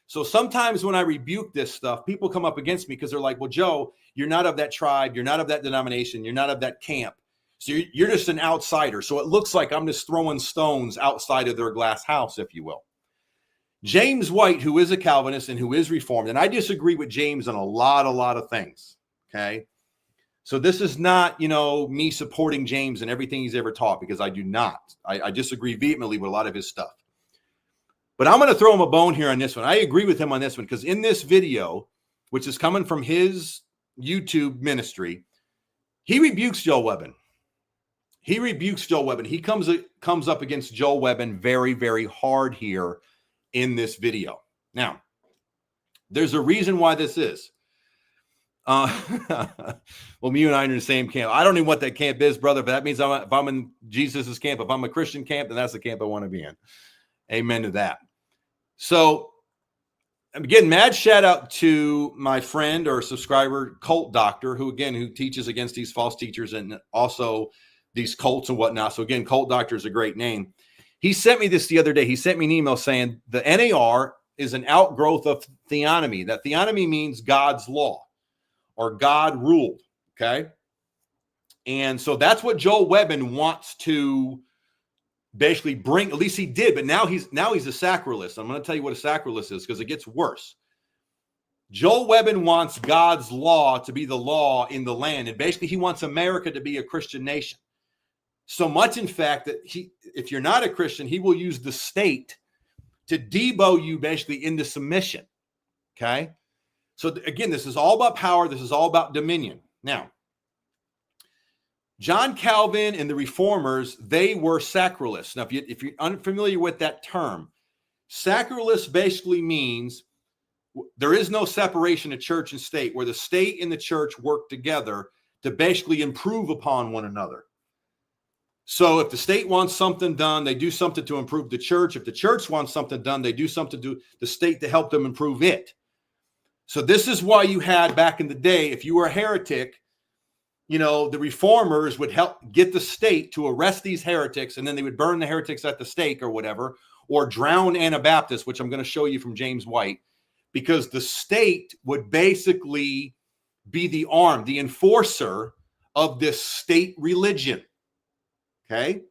So sometimes when I rebuke this stuff, people come up against me because they're like, well, Joe, you're not of that tribe. You're not of that denomination. You're not of that camp. So you're just an outsider. So it looks like I'm just throwing stones outside of their glass house, if you will. James White, who is a Calvinist and who is Reformed, and I disagree with James on a lot of things. Okay. So this is not, me supporting James and everything he's ever taught, because I do not. I disagree vehemently with a lot of his stuff. But I'm going to throw him a bone here on this one. I agree with him on this one, because in this video, which is coming from his YouTube ministry, he rebukes Joel Webbin. He rebukes Joel Webbin. He comes up against Joel Webbin very, very hard here in this video. Now, There's a reason why this is. Well, you and I are in the same camp. I don't know what that camp is, brother, but that means if I'm in Jesus's camp, if I'm a Christian camp, then that's the camp I want to be in. Amen to that. So, again, mad shout out to my friend or subscriber, Cult Doctor, who teaches against these false teachers and also these cults and whatnot. So again, Cult Doctor is a great name. He sent me this the other day. He sent me an email saying the NAR is an outgrowth of theonomy. That theonomy means God's law or God ruled. Okay. And so that's what Joel Webbin wants to basically bring. At least he did, but now he's a sacralist. I'm going to tell you what a sacralist is because it gets worse. Joel Webbin wants God's law to be the law in the land. And basically he wants America to be a Christian nation. So much, in fact, that if you're not a Christian, he will use the state to debo you basically into submission. Okay. So again, this is all about power. This is all about dominion. Now, John Calvin and the Reformers, they were sacralists. Now, if you're unfamiliar with that term, sacralist basically means there is no separation of church and state, where the state and the church work together to basically improve upon one another. So if the state wants something done, they do something to improve the church. If the church wants something done, they do something to the state to help them improve it. So this is why you had back in the day, if you were a heretic, the reformers would help get the state to arrest these heretics, and then they would burn the heretics at the stake or whatever, or drown Anabaptists, which I'm going to show you from James White, because the state would basically be the arm, the enforcer of this state religion. Okay.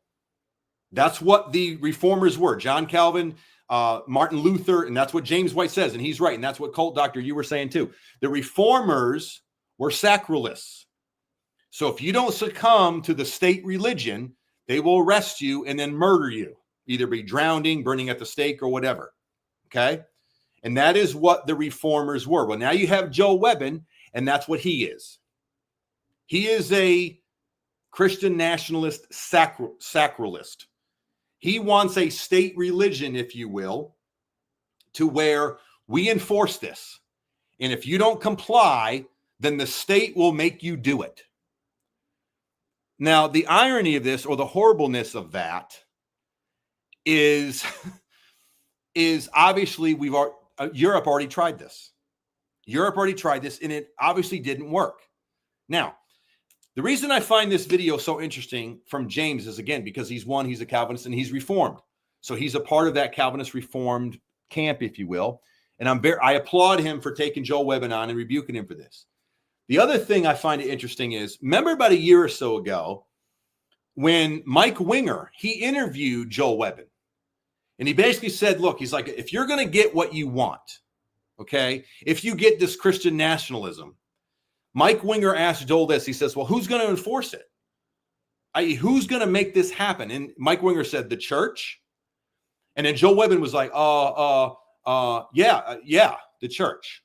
That's what the reformers were. John Calvin, Martin Luther, and that's what James White says. And he's right. And that's what Cult Doctor, you were saying too. The reformers were sacralists. So if you don't succumb to the state religion, they will arrest you and then murder you, either be drowning, burning at the stake, or whatever. Okay. And that is what the reformers were. Well, now you have Joel Webbin, and that's what he is. He is a Christian nationalist sacralist. He wants a state religion, if you will, to where we enforce this. And if you don't comply, then the state will make you do it. Now, the irony of this, or the horribleness of that, is obviously Europe already tried this. Europe already tried this, and it obviously didn't work. Now, the reason I find this video so interesting from James is, again, because he's a Calvinist and he's Reformed. So he's a part of that Calvinist Reformed camp, if you will. And I applaud him for taking Joel Webbin on and rebuking him for this. The other thing I find it interesting is, remember about a year or so ago when Mike Winger, he interviewed Joel Webbin. And he basically said, look, he's like, if you're going to get what you want, okay, if you get this Christian nationalism, Mike Winger asked Joel this. He says, well, who's going to enforce it? I.e., who's going to make this happen? And Mike Winger said, the church. And then Joel Webbin was like, yeah, the church.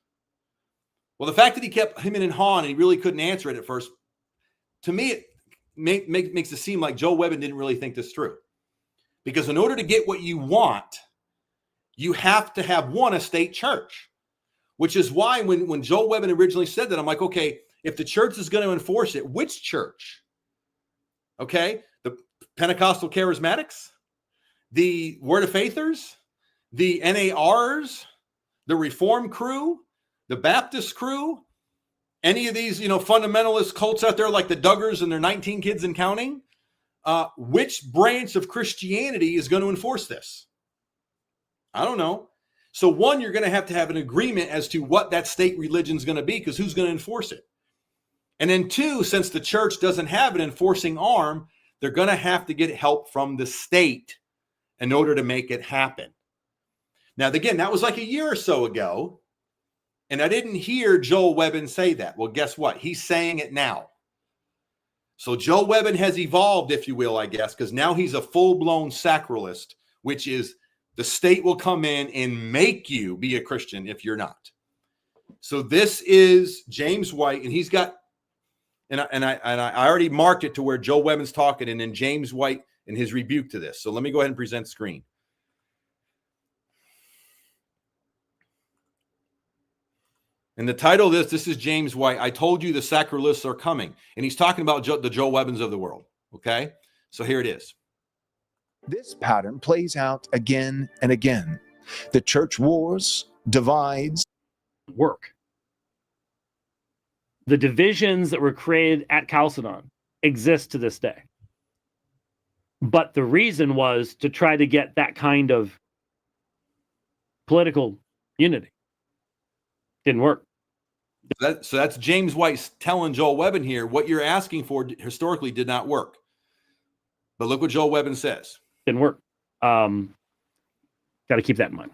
Well, the fact that he kept him and hawing and he really couldn't answer it at first, to me, it makes it seem like Joel Webbin didn't really think this through. Because in order to get what you want, you have to have, a state church. Which is why when Joel Webbin originally said that, I'm like, okay, if the church is going to enforce it, which church? Okay, the Pentecostal Charismatics, the Word of Faithers, the NARs, the Reform crew, the Baptist crew, any of these, fundamentalist cults out there like the Duggars and their 19 kids and counting, which branch of Christianity is going to enforce this? I don't know. So one, you're going to have an agreement as to what that state religion is going to be, because who's going to enforce it? And then two, since the church doesn't have an enforcing arm, they're going to have to get help from the state in order to make it happen. Now, again, that was like a year or so ago, and I didn't hear Joel Webbin say that. Well, guess what? He's saying it now. So Joel Webbin has evolved, if you will, I guess, because now he's a full-blown sacralist, which is the state will come in and make you be a Christian if you're not. So this is James White, and he's got, and I already marked it to where Joel Webbin's talking, and then James White and his rebuke to this. So let me go ahead and present screen. And the title of this is James White. I told you the sacrilegious are coming. And he's talking about the Joe Webbins of the world. Okay? So here it is. This pattern plays out again and again. The church wars, divides. Work. The divisions that were created at Chalcedon exist to this day. But the reason was to try to get that kind of political unity. Didn't work. So that's James White telling Joel Webbin here, what you're asking for historically did not work. But look what Joel Webbin says. Didn't work. Got to keep that in mind.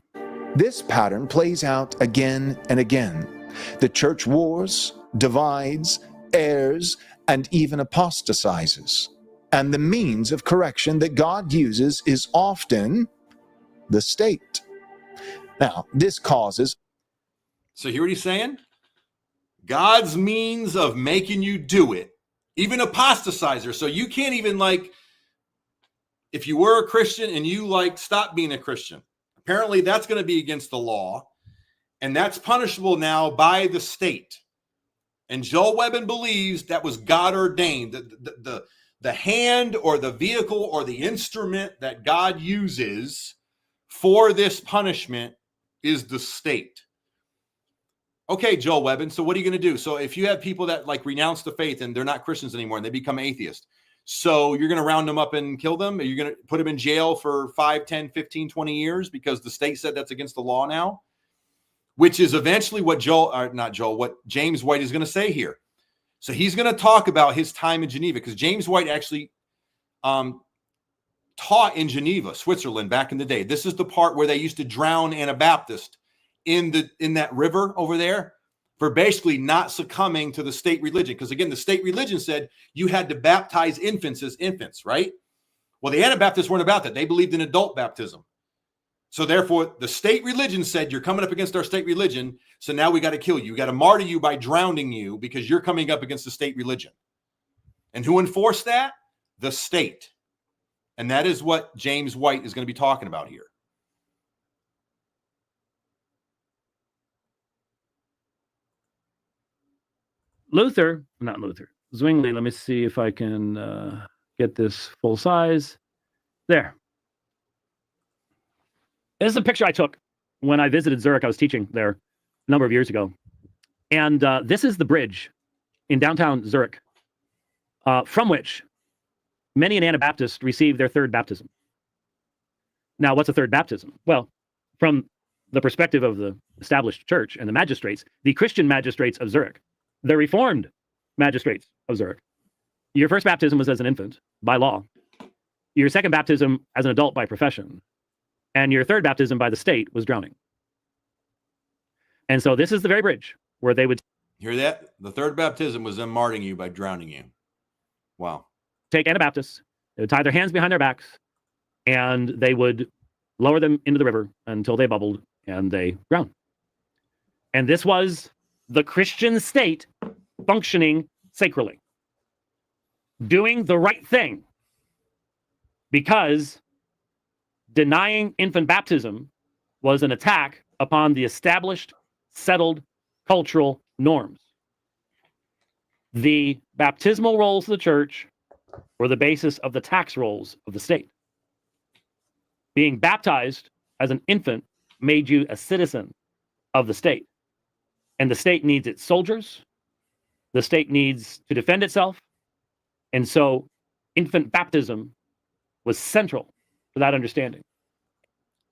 This pattern plays out again and again. The church wars, divides, errs, and even apostatizes. And the means of correction that God uses is often the state. Now, this causes... So hear what he's saying? God's means of making you do it, even apostatizer. So you can't even, like, if you were a Christian and you, like, stop being a Christian, apparently that's going to be against the law, and that's punishable now by the state. And Joel Webbin believes that was God ordained. The hand or the vehicle or the instrument that God uses for this punishment is the state. Okay, Joel Webbin, so what are you going to do? So if you have people that, like, renounce the faith and they're not Christians anymore and they become atheists, so you're going to round them up and kill them? Are you going to put them in jail for 5, 10, 15, 20 years because the state said that's against the law now? Which is eventually what what James White is going to say here. So he's going to talk about his time in Geneva, because James White actually taught in Geneva, Switzerland, back in the day. This is the part where they used to drown Anabaptists in that river over there for basically not succumbing to the state religion. Because again, the state religion said you had to baptize infants as infants, right? Well, the Anabaptists weren't about that. They believed in adult baptism. So therefore, the state religion said, you're coming up against our state religion, so now we got to kill you. We got to martyr you by drowning you because you're coming up against the state religion. And who enforced that? The state. And that is what James White is going to be talking about here. Zwingli, let me see if I can get this full size. There. This is a picture I took when I visited Zurich. I was teaching there a number of years ago. And this is the bridge in downtown Zurich, from which many an Anabaptist received their third baptism. Now, what's a third baptism? Well, from the perspective of the established church and the magistrates, the Christian magistrates of Zurich, the Reformed magistrates of Zurich, your first baptism was as an infant by law. Your second baptism as an adult by profession. And your third baptism by the state was drowning. And so this is the very bridge where they would... Hear that? The third baptism was them martyring you by drowning you. Wow. Take Anabaptists, they would tie their hands behind their backs, and they would lower them into the river until they bubbled and they drowned. And this was the Christian state functioning sacrally, doing the right thing, because denying infant baptism was an attack upon the established, settled cultural norms. The baptismal rolls of the church were the basis of the tax rolls of the state. Being baptized as an infant made you a citizen of the state. And the state needs its soldiers. The state needs to defend itself. And so infant baptism was central to that understanding.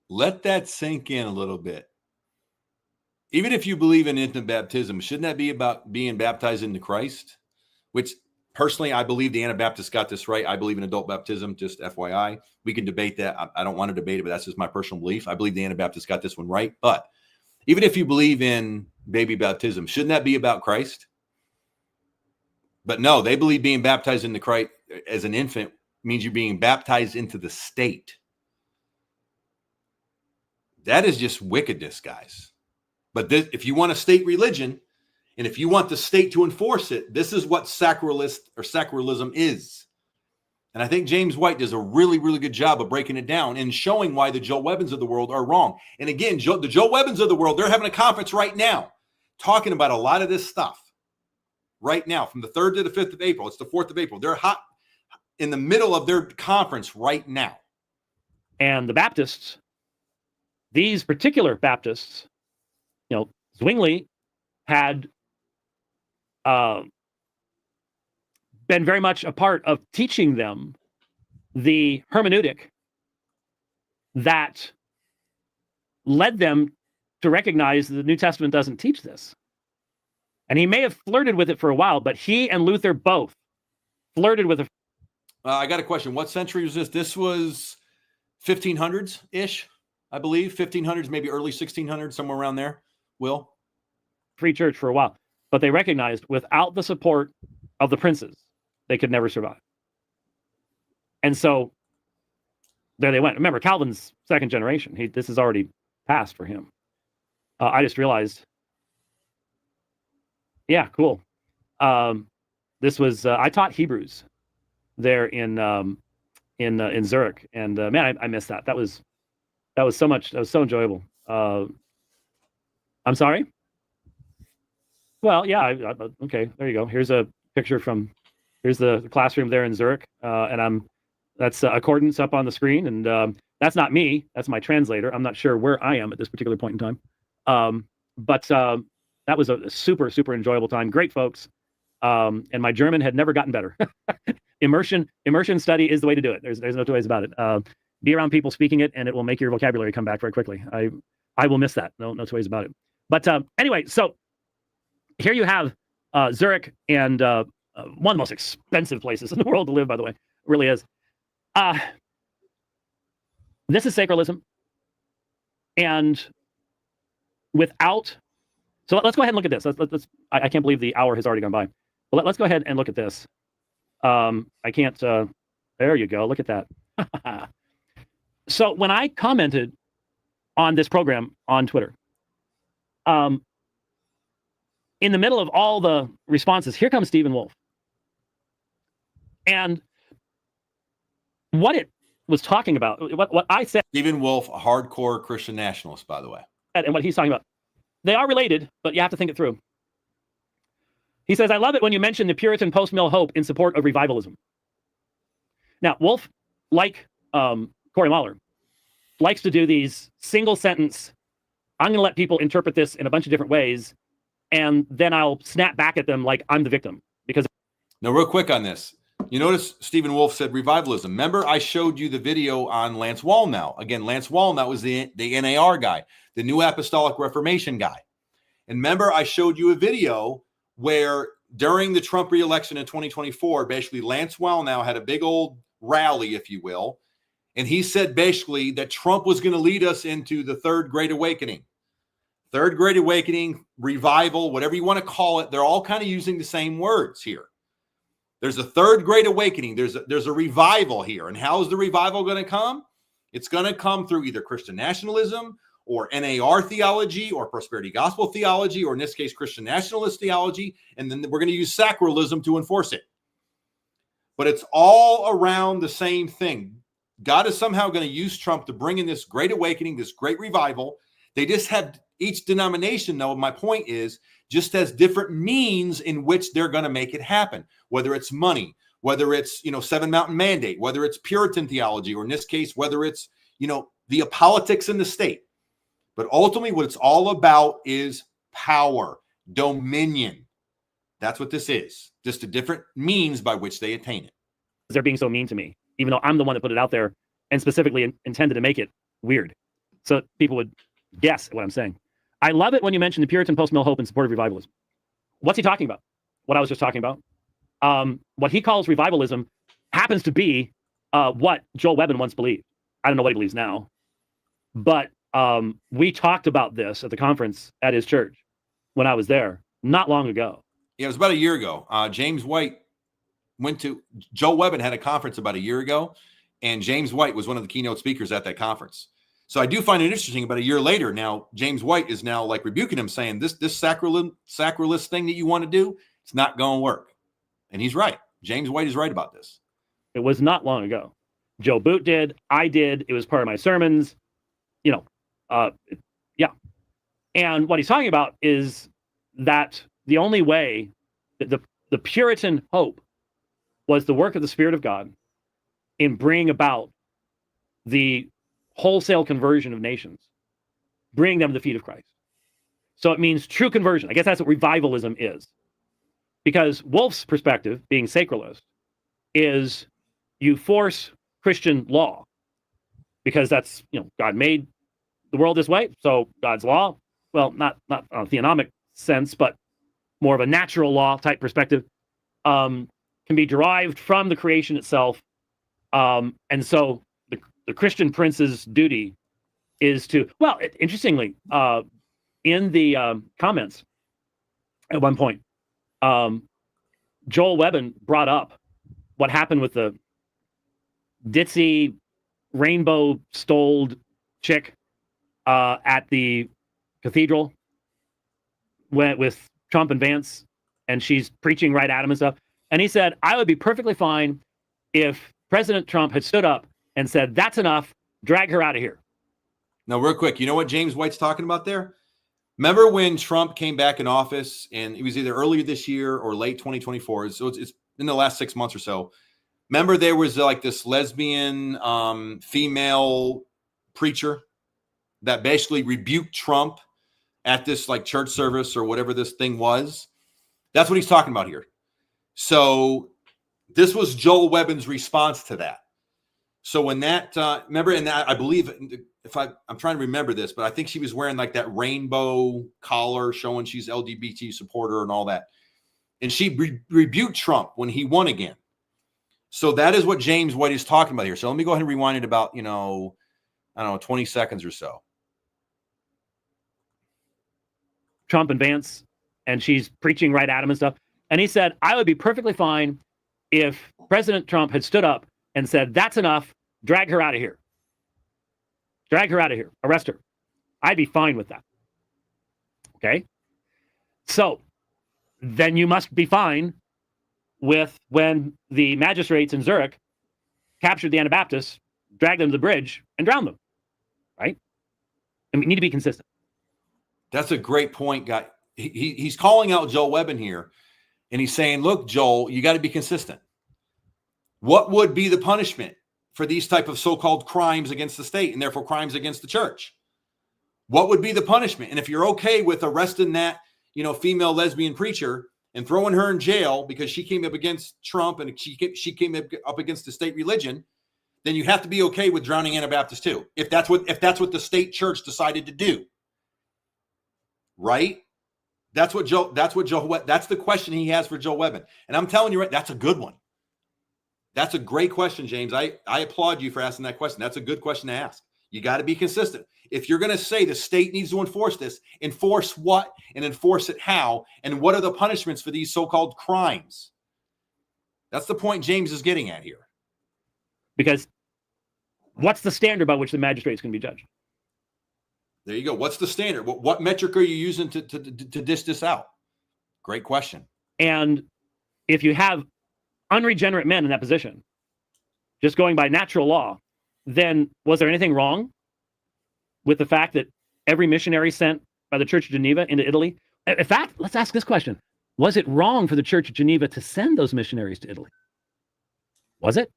Let that sink in a little bit. Even if you believe in infant baptism, shouldn't that be about being baptized into Christ? Which, personally, I believe the Anabaptists got this right. I believe in adult baptism, just FYI. We can debate that. I don't want to debate it, but that's just my personal belief. I believe the Anabaptists got this one right. But even if you believe in baby baptism, shouldn't that be about Christ? But no, they believe being baptized into Christ as an infant means you're being baptized into the state. That is just wickedness, guys. But this, if you want a state religion, and if you want the state to enforce it, this is what sacralism is. And I think James White does a really, really good job of breaking it down and showing why the Joe Webbins of the world are wrong. And again, the Joe Webbins of the world, they're having a conference right now talking about a lot of this stuff right now, from the 3rd to the 5th of April. It's the 4th of April. They're hot in the middle of their conference right now. And the Baptists, these particular Baptists, Zwingli had been very much a part of teaching them the hermeneutic that led them to recognize that the New Testament doesn't teach this. And he may have flirted with it for a while, but he and Luther both flirted with it. I got a question. What century was this? This was 1500s-ish, I believe. 1500s, maybe early 1600s, somewhere around there. Will? Free church for a while. But they recognized without the support of the princes, they could never survive. And so there they went. Remember, Calvin's second generation. This is already past for him. I just realized. Yeah, cool. This was I taught Hebrews there in Zurich, and man, I missed that. That was so much. That was so enjoyable. I'm sorry. Well, yeah. Okay, there you go. Here's a picture from. Here's the classroom there in Zurich, and that's accordance up on the screen, and that's not me. That's my translator. I'm not sure where I am at this particular point in time, but that was a super, super enjoyable time. Great folks, and my German had never gotten better. Immersion study is the way to do it. There's no two ways about it. Be around people speaking it, and it will make your vocabulary come back very quickly. I will miss that. No two ways about it. But anyway, so here you have Zurich, and one of the most expensive places in the world to live, by the way. It really is. This is sacralism. And without... So let's go ahead and look at this. I can't believe the hour has already gone by. But let's go ahead and look at this. I can't... there you go. Look at that. So when I commented on this program on Twitter, in the middle of all the responses, here comes Stephen Wolfe. And what it was talking about, what I said... Stephen Wolfe, a hardcore Christian nationalist, by the way. And what he's talking about. They are related, but you have to think it through. He says, I love it when you mention the Puritan post-mill hope in support of revivalism. Now, Wolfe, like Corey Mahler, likes to do these single sentence, I'm going to let people interpret this in a bunch of different ways, and then I'll snap back at them like I'm the victim. Because now, real quick on this. You notice Stephen Wolfe said revivalism. Remember, I showed you the video on Lance Wallnau. Again, Lance Wallnau was the NAR guy, the New Apostolic Reformation guy. And remember, I showed you a video where during the Trump re-election in 2024, basically Lance Wallnau had a big old rally, if you will. And he said basically that Trump was going to lead us into the third great awakening. Third great awakening, revival, whatever you want to call it. They're all kind of using the same words here. There's a third great awakening. There's a revival here. And how is the revival going to come? It's going to come through either Christian nationalism or NAR theology or prosperity gospel theology, or in this case, Christian nationalist theology. And then we're going to use sacralism to enforce it. But it's all around the same thing. God is somehow going to use Trump to bring in this great awakening, this great revival. They just have each denomination, though, my point is, just has different means in which they're going to make it happen, whether it's money, whether it's, Seven Mountain Mandate, whether it's Puritan theology, or in this case, whether it's, the politics in the state. But ultimately, what it's all about is power, dominion. That's what this is, just a different means by which they attain it. They're being so mean to me, even though I'm the one that put it out there and specifically intended to make it weird so people would guess what I'm saying. I love it when you mention the Puritan post-mill hope in support of revivalism. What's he talking about? What I was just talking about. What he calls revivalism happens to be what Joel Webbin once believed. I don't know what he believes now. But we talked about this at the conference at his church when I was there not long ago. Yeah, it was about a year ago. James White Joel Webbin had a conference about a year ago, and James White was one of the keynote speakers at that conference. So I do find it interesting. About a year later, now James White is now like rebuking him, saying this sacrilist thing that you want to do, it's not going to work. And he's right. James White is right about this. It was not long ago. Joe Boot did. I did. It was part of my sermons. Yeah. And what he's talking about is that the only way, the Puritan hope was the work of the Spirit of God in bringing about the wholesale conversion of nations, bringing them to the feet of Christ. So it means true conversion. I guess that's what revivalism is. Because Wolf's perspective, being sacralist, is you force Christian law, because that's, God made the world this way, so God's law, well, not on a theonomic sense, but more of a natural law type perspective, can be derived from the creation itself. And so the Christian prince's duty is to, well, interestingly, in the comments at one point, Joel Webben brought up what happened with the ditzy rainbow-stoled chick at the cathedral with Trump and Vance, and she's preaching right at him and stuff. And he said, I would be perfectly fine if President Trump had stood up and said, that's enough, drag her out of here. Now, real quick, you know what James White's talking about there? Remember when Trump came back in office, and it was either earlier this year or late 2024, so it's in the last 6 months or so. Remember there was like this lesbian female preacher that basically rebuked Trump at this like church service or whatever this thing was? That's what he's talking about here. So this was Joel Webben's response to that. So when that, remember, and I believe, I'm trying to remember this, but I think she was wearing like that rainbow collar showing she's LGBT supporter and all that. And she rebuked Trump when he won again. So that is what James White is talking about here. So let me go ahead and rewind it about, 20 seconds or so. Trump and Vance, and she's preaching right at him and stuff. And he said, I would be perfectly fine if President Trump had stood up and said, that's enough, drag her out of here. Drag her out of here. Arrest her. I'd be fine with that. Okay? So then you must be fine with when the magistrates in Zurich captured the Anabaptists, dragged them to the bridge, and drowned them. Right? And we need to be consistent. That's a great point, guy. He's calling out Joel Webben here, and he's saying, look, Joel, you got to be consistent. What would be the punishment for these type of so-called crimes against the state and therefore crimes against the church? What would be the punishment? And if you're okay with arresting that, female lesbian preacher and throwing her in jail because she came up against Trump and she came up against the state religion, then you have to be okay with drowning Anabaptists too. If that's what the state church decided to do. Right? That's the question he has for Joel Webben. And I'm telling you, right, that's a good one. That's a great question, James. I applaud you for asking that question. That's a good question to ask. You got to be consistent. If you're going to say the state needs to enforce this, enforce what and enforce it how? And what are the punishments for these so-called crimes? That's the point James is getting at here. Because what's the standard by which the magistrates can be judged? There you go. What's the standard? What metric are you using to dish this out? Great question. And if you have unregenerate men in that position, just going by natural law, then was there anything wrong with the fact that every missionary sent by the Church of Geneva into Italy? In fact, let's ask this question. Was it wrong for the Church of Geneva to send those missionaries to Italy? Was it?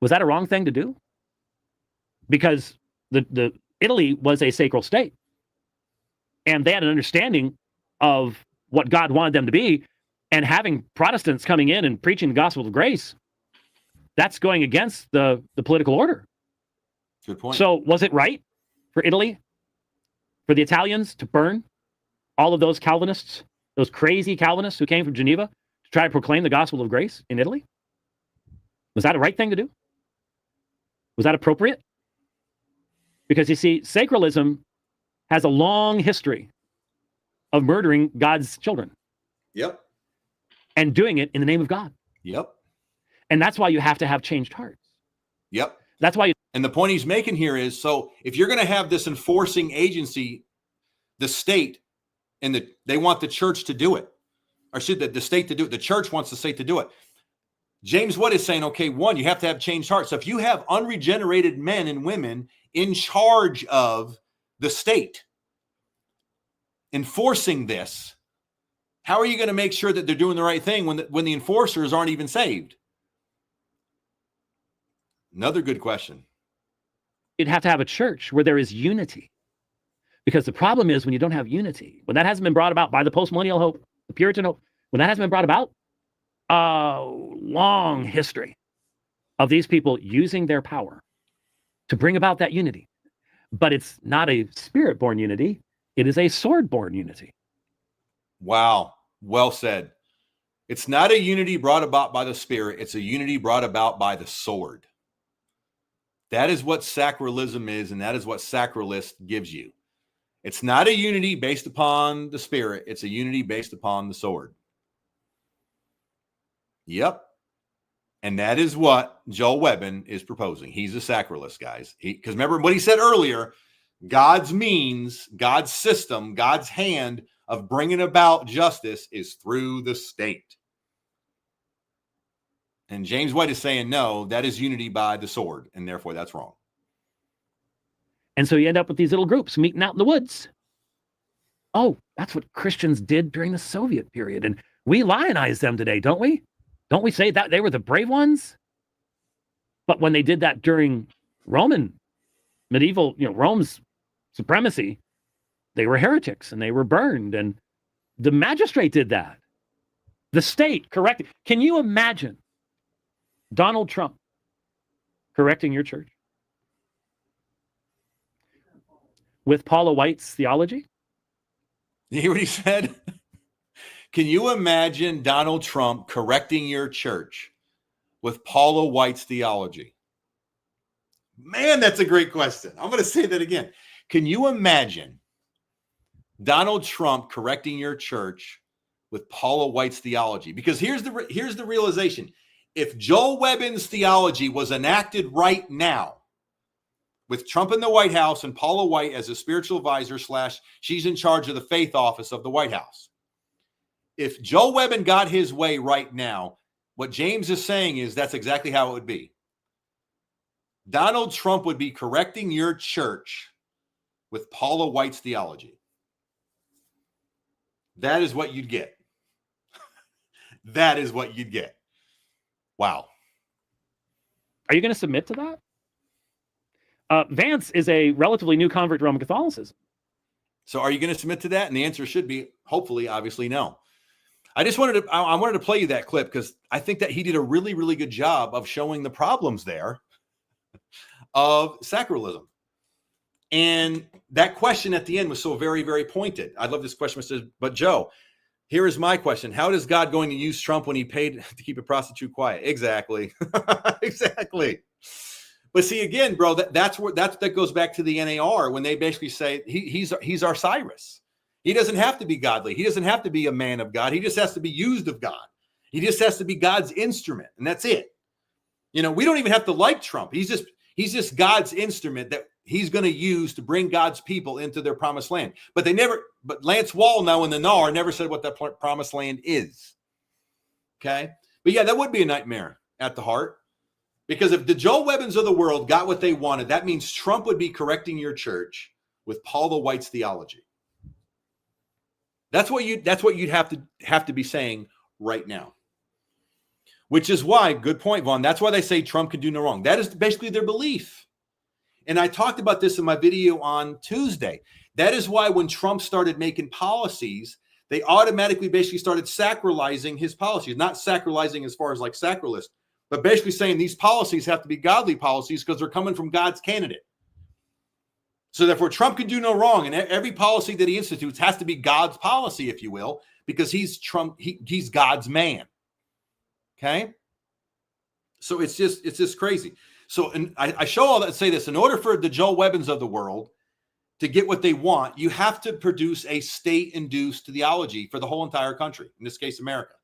Was that a wrong thing to do? Because the Italy was a sacral state, and they had an understanding of what God wanted them to be, and having Protestants coming in and preaching the gospel of grace, that's going against the political order. Good point. So was it right for Italy, for the Italians to burn all of those Calvinists, those crazy Calvinists who came from Geneva to try to proclaim the gospel of grace in Italy? Was that a right thing to do? Was that appropriate? Because you see, sacralism has a long history of murdering God's children. Yep. And doing it in the name of God. Yep. And that's why you have to have changed hearts. Yep. That's why and the point he's making here is, so if you're going to have this enforcing agency, the state, and they want the church to do it, or should the state to do it, the church wants the state to do it. James Wood is saying, okay, one, you have to have changed hearts. So if you have unregenerated men and women in charge of the state enforcing this, How are you going to make sure that they're doing the right thing when the enforcers aren't even saved? Another good question. You'd have to have a church where there is unity. Because the problem is when you don't have unity, when that hasn't been brought about by the post-millennial hope, the Puritan hope, when that hasn't been brought about, a long history of these people using their power to bring about that unity. But it's not a spirit-born unity. It is a sword-born unity. Wow. Well said. It's not a unity brought about by the Spirit. It's a unity brought about by the sword. That is what sacralism is, and that is what sacralist gives you. It's not a unity based upon the Spirit. It's a unity based upon the sword. Yep. And that is what Joel Webbin is proposing. He's a sacralist, guys. Because remember what he said earlier, God's means, God's system, God's hand of bringing about justice is through the state. And James White is saying, no, that is unity by the sword, and therefore that's wrong. And so you end up with these little groups meeting out in the woods. Oh, that's what Christians did during the Soviet period. And we lionize them today, don't we? Don't we say that they were the brave ones? But when they did that during Roman, medieval, Rome's supremacy, they were heretics and they were burned. And the magistrate did that. The state corrected. Can you imagine Donald Trump correcting your church? With Paula White's theology? You hear what he said? Can you imagine Donald Trump correcting your church with Paula White's theology? Man, that's a great question. I'm going to say that again. Can you imagine Donald Trump correcting your church with Paula White's theology? Because here's the realization. If Joel Webbin's theology was enacted right now, with Trump in the White House and Paula White as a spiritual advisor / she's in charge of the faith office of the White House. If Joel Webbin got his way right now, what James is saying is that's exactly how it would be. Donald Trump would be correcting your church with Paula White's theology. That is what you'd get. That is what you'd get. Wow. Are you going to submit to that? Vance is a relatively new convert to Roman Catholicism. So are you going to submit to that? And the answer should be, hopefully, obviously, no. I wanted to play you that clip because I think that he did a really, really good job of showing the problems there of sacralism. And that question at the end was so very, very pointed. I love this question. But Joe, here is my question. How is God going to use Trump when he paid to keep a prostitute quiet? Exactly. Exactly. But see, again, bro, that goes back to the NAR when they basically say he's our Cyrus. He doesn't have to be godly. He doesn't have to be a man of God. He just has to be used of God. He just has to be God's instrument, and that's it. We don't even have to like Trump. He's just God's instrument that he's going to use to bring God's people into their promised land. But Lance Wallnau in the NAR never said what that promised land is. Okay? But yeah, that would be a nightmare at the heart. Because if the Joel Webbins of the world got what they wanted, that means Trump would be correcting your church with Paula White's theology. That's what you'd have to be saying right now. Which is why, good point, Vaughn. That's why they say Trump can do no wrong. That is basically their belief. And I talked about this in my video on Tuesday. That is why when Trump started making policies, they automatically basically started sacralizing his policies. Not sacralizing as far as like sacralist, but basically saying these policies have to be godly policies because they're coming from God's candidate. So therefore, Trump can do no wrong. And every policy that he institutes has to be God's policy, if you will, because he's Trump. He's God's man. Okay. So it's just crazy. So and I show all that to say this. In order for the Joel Webbins of the world to get what they want, you have to produce a state-induced theology for the whole entire country, in this case, America.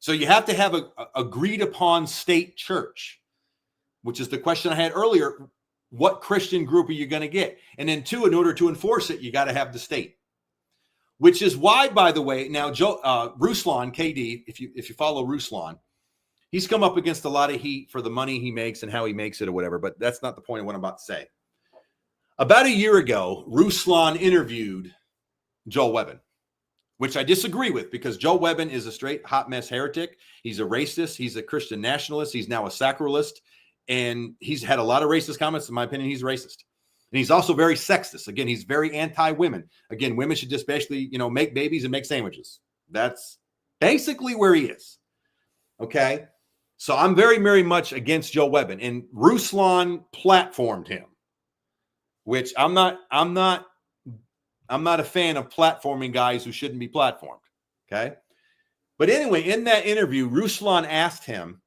So you have to have a agreed-upon state church, which is the question I had earlier. What Christian group are you going to get? And then two, in order to enforce it, you got to have the state. Which is why, by the way, now Ruslan, KD, if you follow Ruslan, he's come up against a lot of heat for the money he makes and how he makes it or whatever, but that's not the point of what I'm about to say. About a year ago, Ruslan interviewed Joel Webbin, which I disagree with, because Joe Webbin is a straight hot mess heretic. He's a racist. He's a Christian nationalist. He's now a sacralist. And he's had a lot of racist comments. In my opinion, he's racist. And he's also very sexist. Again, he's very anti-women. Again, women should just basically, make babies and make sandwiches. That's basically where he is. Okay. So I'm very, very much against Joe Webbin. And Ruslan platformed him, which I'm not a fan of platforming guys who shouldn't be platformed. Okay. But anyway, in that interview, Ruslan asked him,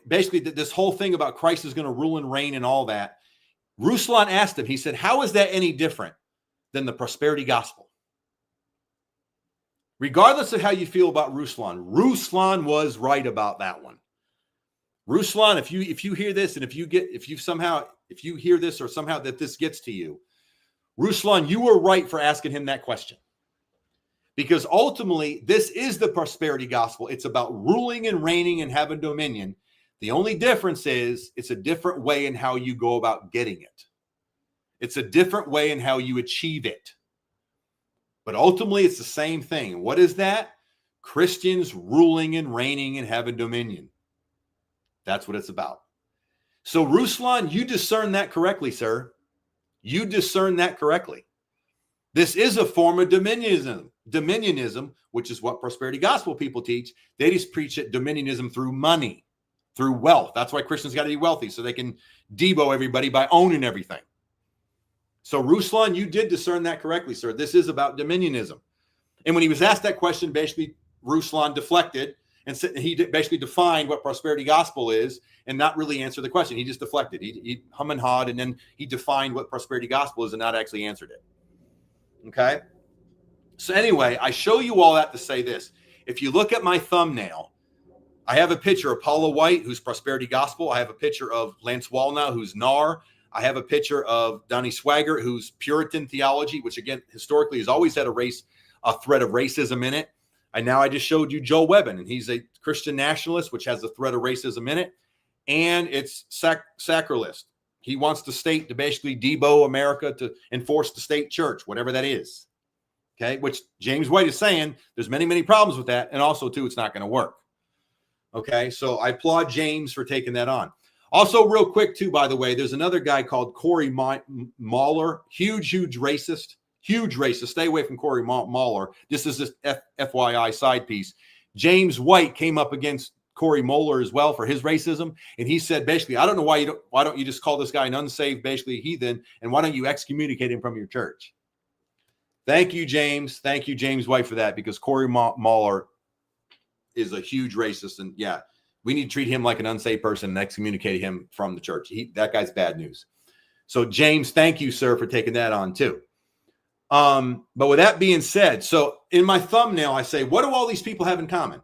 basically this whole thing about Christ is going to rule and reign and all that. Ruslan asked him, he said, how is that any different than the prosperity gospel? Regardless of how you feel about Ruslan was right about that one. Ruslan, if you hear this, and if you hear this or somehow that this gets to you, Ruslan, you were right for asking him that question. Because ultimately, this is the prosperity gospel. It's about ruling and reigning and having dominion. The only difference is it's a different way in how you go about getting it. It's a different way in how you achieve it. But ultimately, it's the same thing. What is that? Christians ruling and reigning and having dominion. That's what it's about. So, Ruslan, you discern that correctly, sir. You discern that correctly. This is a form of dominionism, which is what prosperity gospel people teach. They just preach it dominionism through money, through wealth. That's why Christians got to be wealthy, so they can debo everybody by owning everything. So, Ruslan, you did discern that correctly, sir. This is about dominionism. And when he was asked that question, basically, Ruslan deflected and he basically defined what prosperity gospel is and not really answer the question. He just deflected. He hum and hawed, and then he defined what prosperity gospel is and not actually answered it. Okay? So anyway, I show you all that to say this. If you look at my thumbnail, I have a picture of Paula White, who's prosperity gospel. I have a picture of Lance Wallnau, who's NAR. I have a picture of Donnie Swaggart, who's Puritan theology, which again, historically has always had a thread of racism in it. And now I just showed you Joe Webbin, and he's a Christian nationalist, which has a thread of racism in it. And it's sacralist. He wants the state to basically debo America, to enforce the state church, whatever that is. Okay, which James White is saying there's many, many problems with that. And also, too, it's not going to work. Okay, so I applaud James for taking that on. Also, real quick, too, by the way, there's another guy called Corey Mahler, huge racist. Huge racist. Stay away from Corey Mahler. This is just FYI side piece. James White came up against Corey Mahler as well for his racism, and he said basically, I don't know why don't you just call this guy an unsaved, basically heathen, and why don't you excommunicate him from your church? Thank you, James. Thank you, James White, for that, because Corey Mahler is a huge racist, and yeah, we need to treat him like an unsaved person and excommunicate him from the church. That guy's bad news. So, James, thank you, sir, for taking that on too. But with that being said, so in my thumbnail, I say, what do all these people have in common?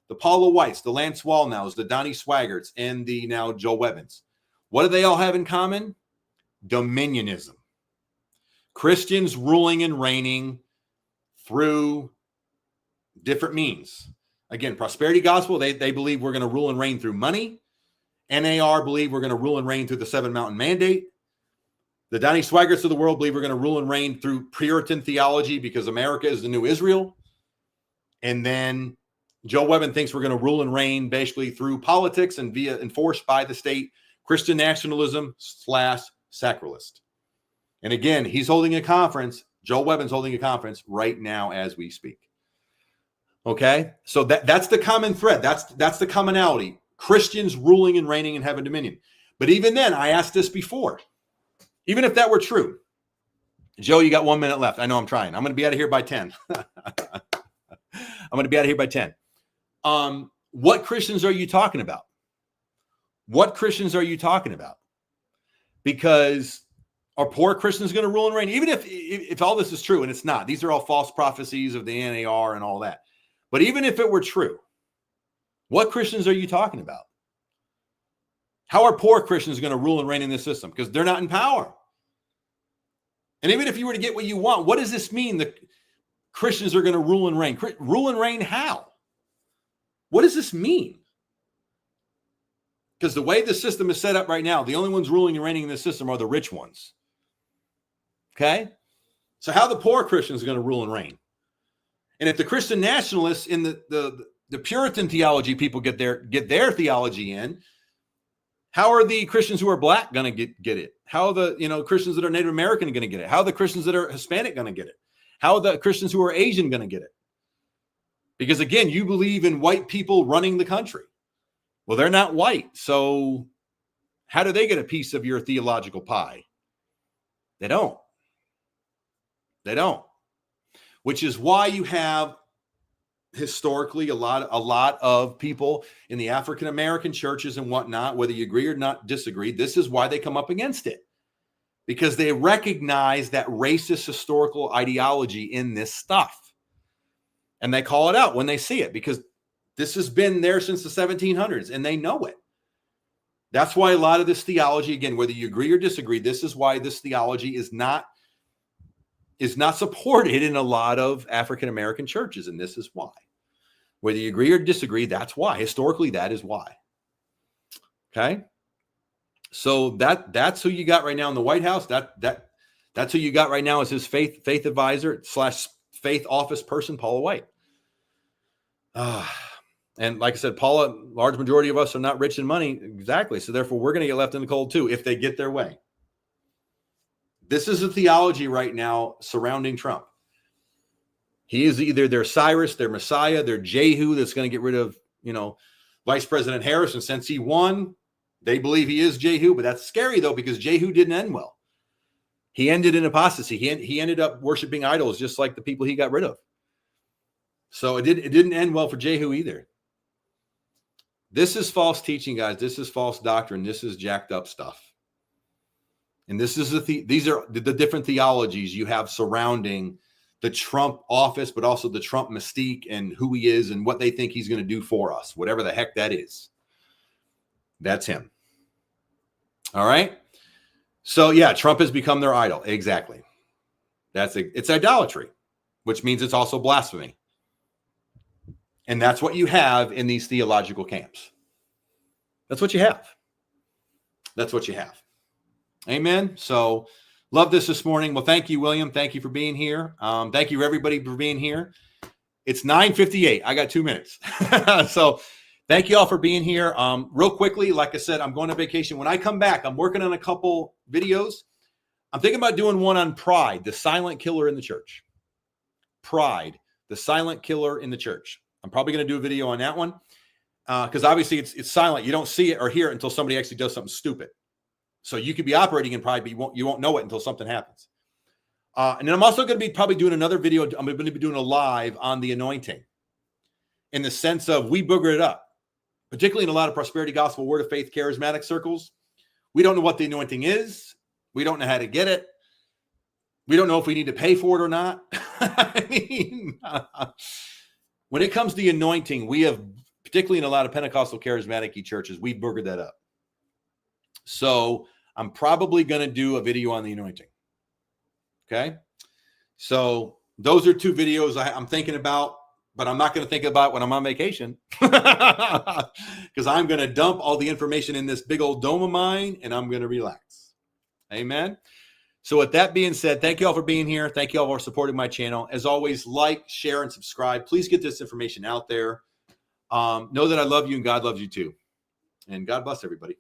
The Paula Whites, the Lance Wallnaus, the Donnie Swaggarts, and the now Joe Webbins. What do they all have in common? Dominionism. Christians ruling and reigning through different means. Again, prosperity gospel, they believe we're going to rule and reign through money. NAR believe we're going to rule and reign through the 7 Mountain Mandate. The Donnie Swaggarts of the world believe we're going to rule and reign through Puritan theology because America is the new Israel. And then Joe Webbin thinks we're going to rule and reign basically through politics and via enforced by the state, Christian nationalism / sacralist. And again, he's holding a conference. Joe Webbin's holding a conference right now as we speak. Okay, so that's the common thread. That's the commonality. Christians ruling and reigning and having dominion. But even then, I asked this before. Even if that were true, Joe, you got 1 minute left. I know I'm trying. I'm going to be out of here by 10. What Christians are you talking about? What Christians are you talking about? Because are poor Christians going to rule and reign? Even if all this is true, and it's not. These are all false prophecies of the NAR and all that. But even if it were true, what Christians are you talking about? How are poor Christians going to rule and reign in this system? Because they're not in power. And even if you were to get what you want, what does this mean that Christians are going to rule and reign? Rule and reign how? What does this mean? Because the way the system is set up right now, the only ones ruling and reigning in this system are the rich ones. Okay? So how are the poor Christians going to rule and reign? And if the Christian nationalists in the Puritan theology people get their theology in, how are the Christians who are black going to get it? How are the Christians that are Native American going to get it? How are the Christians that are Hispanic going to get it? How are the Christians who are Asian going to get it? Because again, you believe in white people running the country. Well, they're not white. So how do they get a piece of your theological pie? They don't. They don't. Which is why you have historically a lot of people in the African American churches and whatnot, whether you agree or not disagree, this is why they come up against it. Because they recognize that racist historical ideology in this stuff. And they call it out when they see it, because this has been there since the 1700s and they know it. That's why a lot of this theology, again, whether you agree or disagree, this is why this theology is not supported in a lot of African American churches. And this is why. Whether you agree or disagree, that's why. Historically, that is why. Okay? So that's who you got right now in the White House. That's who you got right now as his faith advisor / faith office person, Paula White. And like I said, Paula, large majority of us are not rich in money. Exactly. So therefore, we're going to get left in the cold too if they get their way. This is a theology right now surrounding Trump. He is either their Cyrus, their Messiah, their Jehu that's going to get rid of, Vice President Harris. And since he won, they believe he is Jehu. But that's scary, though, because Jehu didn't end well. He ended in apostasy. He ended up worshiping idols just like the people he got rid of. So it didn't end well for Jehu either. This is false teaching, guys. This is false doctrine. This is jacked up stuff. And this is these are the different theologies you have surrounding the Trump office, but also the Trump mystique and who he is and what they think he's going to do for us, whatever the heck that is. That's him. All right. So yeah, Trump has become their idol. Exactly. It's idolatry, which means it's also blasphemy. And that's what you have in these theological camps. That's what you have. That's what you have. Amen. So love this morning. Well, thank you, William. Thank you for being here. Thank you, everybody, for being here. It's 9:58. I got 2 minutes. So thank you all for being here. Real quickly, like I said, I'm going on vacation. When I come back, I'm working on a couple videos. I'm thinking about doing one on pride, the silent killer in the church. Pride, the silent killer in the church. I'm probably going to do a video on that one because obviously it's silent. You don't see it or hear it until somebody actually does something stupid. So you could be operating in pride, but you won't know it until something happens. And then I'm also going to be probably doing another video. I'm going to be doing a live on the anointing in the sense of we booger it up, particularly in a lot of prosperity gospel, word of faith, charismatic circles. We don't know what the anointing is. We don't know how to get it. We don't know if we need to pay for it or not. I mean, when it comes to the anointing, we have, particularly in a lot of Pentecostal charismatic churches, we've boogered that up. So I'm probably going to do a video on the anointing. Okay. So those are two videos I'm thinking about, but I'm not going to think about when I'm on vacation because I'm going to dump all the information in this big old dome of mine and I'm going to relax. Amen. So with that being said, thank you all for being here. Thank you all for supporting my channel. As always, like, share, and subscribe. Please get this information out there. Know that I love you and God loves you too. And God bless everybody.